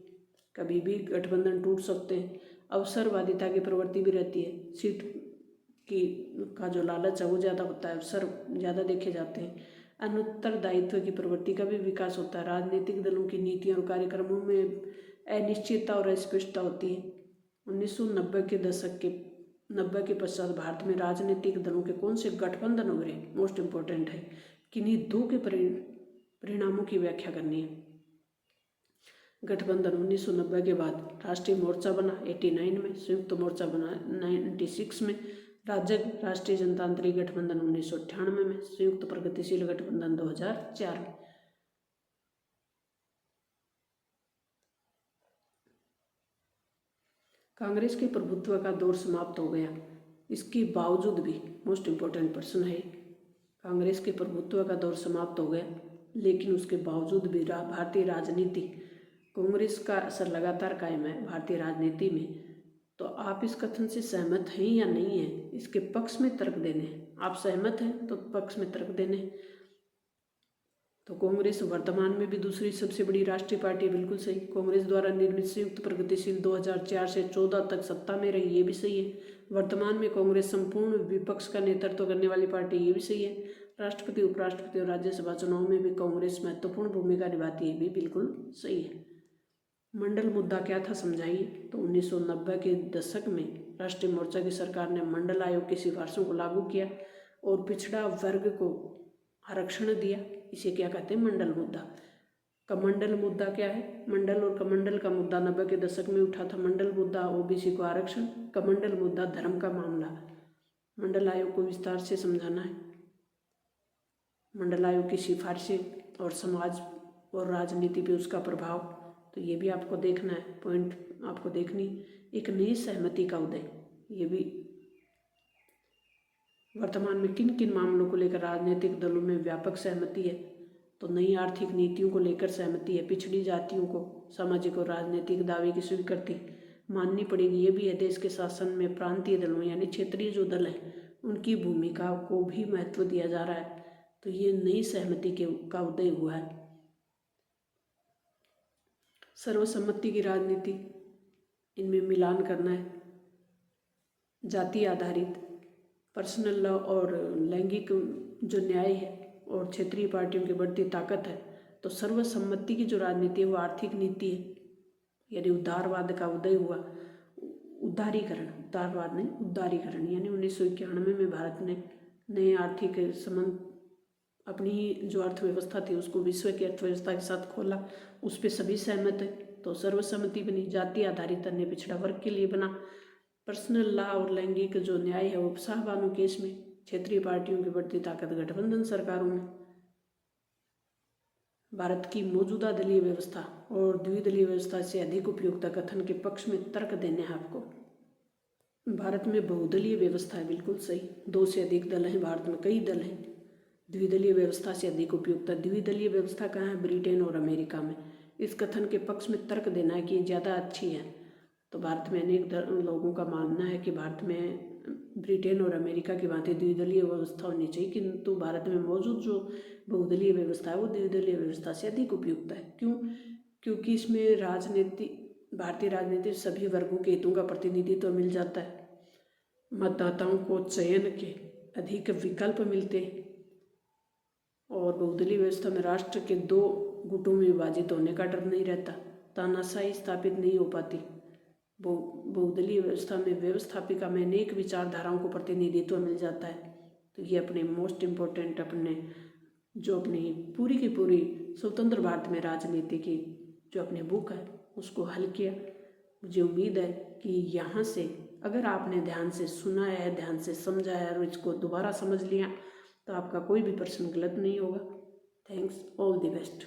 कभी भी गठबंधन टूट सकते हैं। अवसरवादिता की प्रवृत्ति भी रहती है, सीट की का जो लालच है वो ज़्यादा होता है, अवसर ज़्यादा देखे जाते हैं। अनुत्तरदायित्व की प्रवृत्ति का भी विकास होता है। राजनीतिक दलों की नीतियों और कार्यक्रमों में अनिश्चितता और अस्पष्टता होती है। 1990 के दशक के 90 के पश्चात भारत में राजनीतिक दलों के कौन से गठबंधन उभरे, मोस्ट इम्पोर्टेंट है। किन्हीं दो के परिणामों की व्याख्या करनी है। गठबंधन 1990 के बाद राष्ट्रीय मोर्चा बना 89 में, संयुक्त मोर्चा बना 96 में, राष्ट्रीय जनतांत्रिक गठबंधन 1998 में, संयुक्त प्रगतिशील गठबंधन 2004 में। कांग्रेस के प्रभुत्व का दौर समाप्त हो गया, इसके बावजूद भी मोस्ट इम्पोर्टेंट प्रश्न है, कांग्रेस के प्रभुत्व का दौर समाप्त हो गया लेकिन उसके बावजूद भी भारतीय राजनीति, कांग्रेस का असर लगातार कायम है भारतीय राजनीति में। तो आप इस कथन से सहमत हैं या नहीं हैं, इसके पक्ष में तर्क देने हैं। आप सहमत हैं तो पक्ष में तर्क देने। तो कांग्रेस वर्तमान में भी दूसरी सबसे बड़ी राष्ट्रीय पार्टी, बिल्कुल सही। कांग्रेस द्वारा निर्मित संयुक्त प्रगतिशील 2004 से 14 तक सत्ता में रही, ये भी सही है। वर्तमान में कांग्रेस संपूर्ण विपक्ष का नेतृत्व करने वाली पार्टी, ये भी सही है। राष्ट्रपति, उपराष्ट्रपति और राज्यसभा चुनाव में भी कांग्रेस महत्वपूर्ण भूमिका निभाती है, ये भी बिल्कुल सही है। मंडल मुद्दा क्या था समझाइए। तो 1990 के दशक में राष्ट्रीय मोर्चा की सरकार ने मंडल आयोग की सिफारिशों को लागू किया और पिछड़ा वर्ग को आरक्षण दिया। इसे क्या कहते हैं, मंडल मुद्दा। कमंडल मुद्दा क्या है, मंडल और कमंडल का मुद्दा 90 के दशक में उठा था। मंडल मुद्दा ओबीसी को आरक्षण, कमंडल मुद्दा धर्म का मामला। मंडल आयोग को विस्तार से समझाना है। मंडल आयोग की सिफारिशें और समाज और राजनीति पे उसका प्रभाव, तो ये भी आपको देखना है, पॉइंट आपको देखनी। एक नई सहमति का उदय, ये भी वर्तमान में किन किन मामलों को लेकर राजनीतिक दलों में व्यापक सहमति है। तो नई आर्थिक नीतियों को लेकर सहमति है। पिछड़ी जातियों को सामाजिक और राजनीतिक दावे की स्वीकृति माननी पड़ेगी। ये भी है देश के शासन में प्रांतीय दलों यानी क्षेत्रीय जो दल हैं उनकी भूमिका को भी महत्व दिया जा रहा है। तो ये नई सहमति का उदय हुआ है। सर्वसम्मति की राजनीति, इनमें मिलान करना है। जाति आधारित, पर्सनल लॉ और लैंगिक जो न्याय है और क्षेत्रीय पार्टियों की बढ़ती ताकत है। तो सर्वसम्मति की जो राजनीति है वो आर्थिक नीति है, यानी उदारवाद का उदय हुआ। उदारीकरण, उदारवाद नहीं, उदारीकरण, यानी 1991 में भारत ने नए आर्थिक संबंध, अपनी जो अर्थव्यवस्था थी उसको विश्व की अर्थव्यवस्था के साथ खोला। उस पर सभी सहमत है, तो सर्वसम्मति बनी। जाति आधारित अन्य पिछड़ा वर्ग के लिए बना। पर्सनल लॉ और लैंगिक जो न्याय है वो शाहबानो केस में। क्षेत्रीय पार्टियों की बढ़ती ताकत गठबंधन सरकारों में। भारत की मौजूदा दलीय व्यवस्था और द्विदलीय व्यवस्था से अधिक उपयुक्तता कथन के पक्ष में तर्क देने हैं आपको। भारत में बहुदलीय व्यवस्था है, बिल्कुल सही। 2 से अधिक दल हैं, भारत में कई दल हैं। द्विदलीय व्यवस्था से अधिक उपयुक्तता, द्विदलीय व्यवस्था कहाँ है? ब्रिटेन और अमेरिका में। इस कथन के पक्ष में तर्क देना है कि ये ज़्यादा अच्छी है। तो भारत में अनेक लोगों का मानना है कि भारत में ब्रिटेन और अमेरिका की भांति द्विदलीय व्यवस्था होनी चाहिए, किंतु भारत में मौजूद जो बहुदलीय व्यवस्था है वो द्विदलीय व्यवस्था से अधिक उपयुक्त है। क्यों? क्योंकि इसमें भारतीय राजनीति सभी वर्गों के हितों का प्रतिनिधित्व तो मिल जाता है। मतदाताओं को चयन के अधिक विकल्प मिलते हैं और बहुदलीय व्यवस्था में राष्ट्र के 2 गुटों में विभाजित होने का डर नहीं रहता। तानाशाही स्थापित नहीं हो पाती। बहुदलीय व्यवस्था में व्यवस्थापिका में अनेक विचारधाराओं को प्रतिनिधित्व मिल जाता है। तो ये अपने मोस्ट इम्पोर्टेंट अपनी पूरी की पूरी स्वतंत्र भारत में राजनीति की जो अपनी बुक है उसको हल किया। मुझे उम्मीद है कि यहाँ से अगर आपने ध्यान से सुना है, ध्यान से समझा है और इसको दोबारा समझ लिया तो आपका कोई भी प्रश्न गलत नहीं होगा। Thanks, all the best.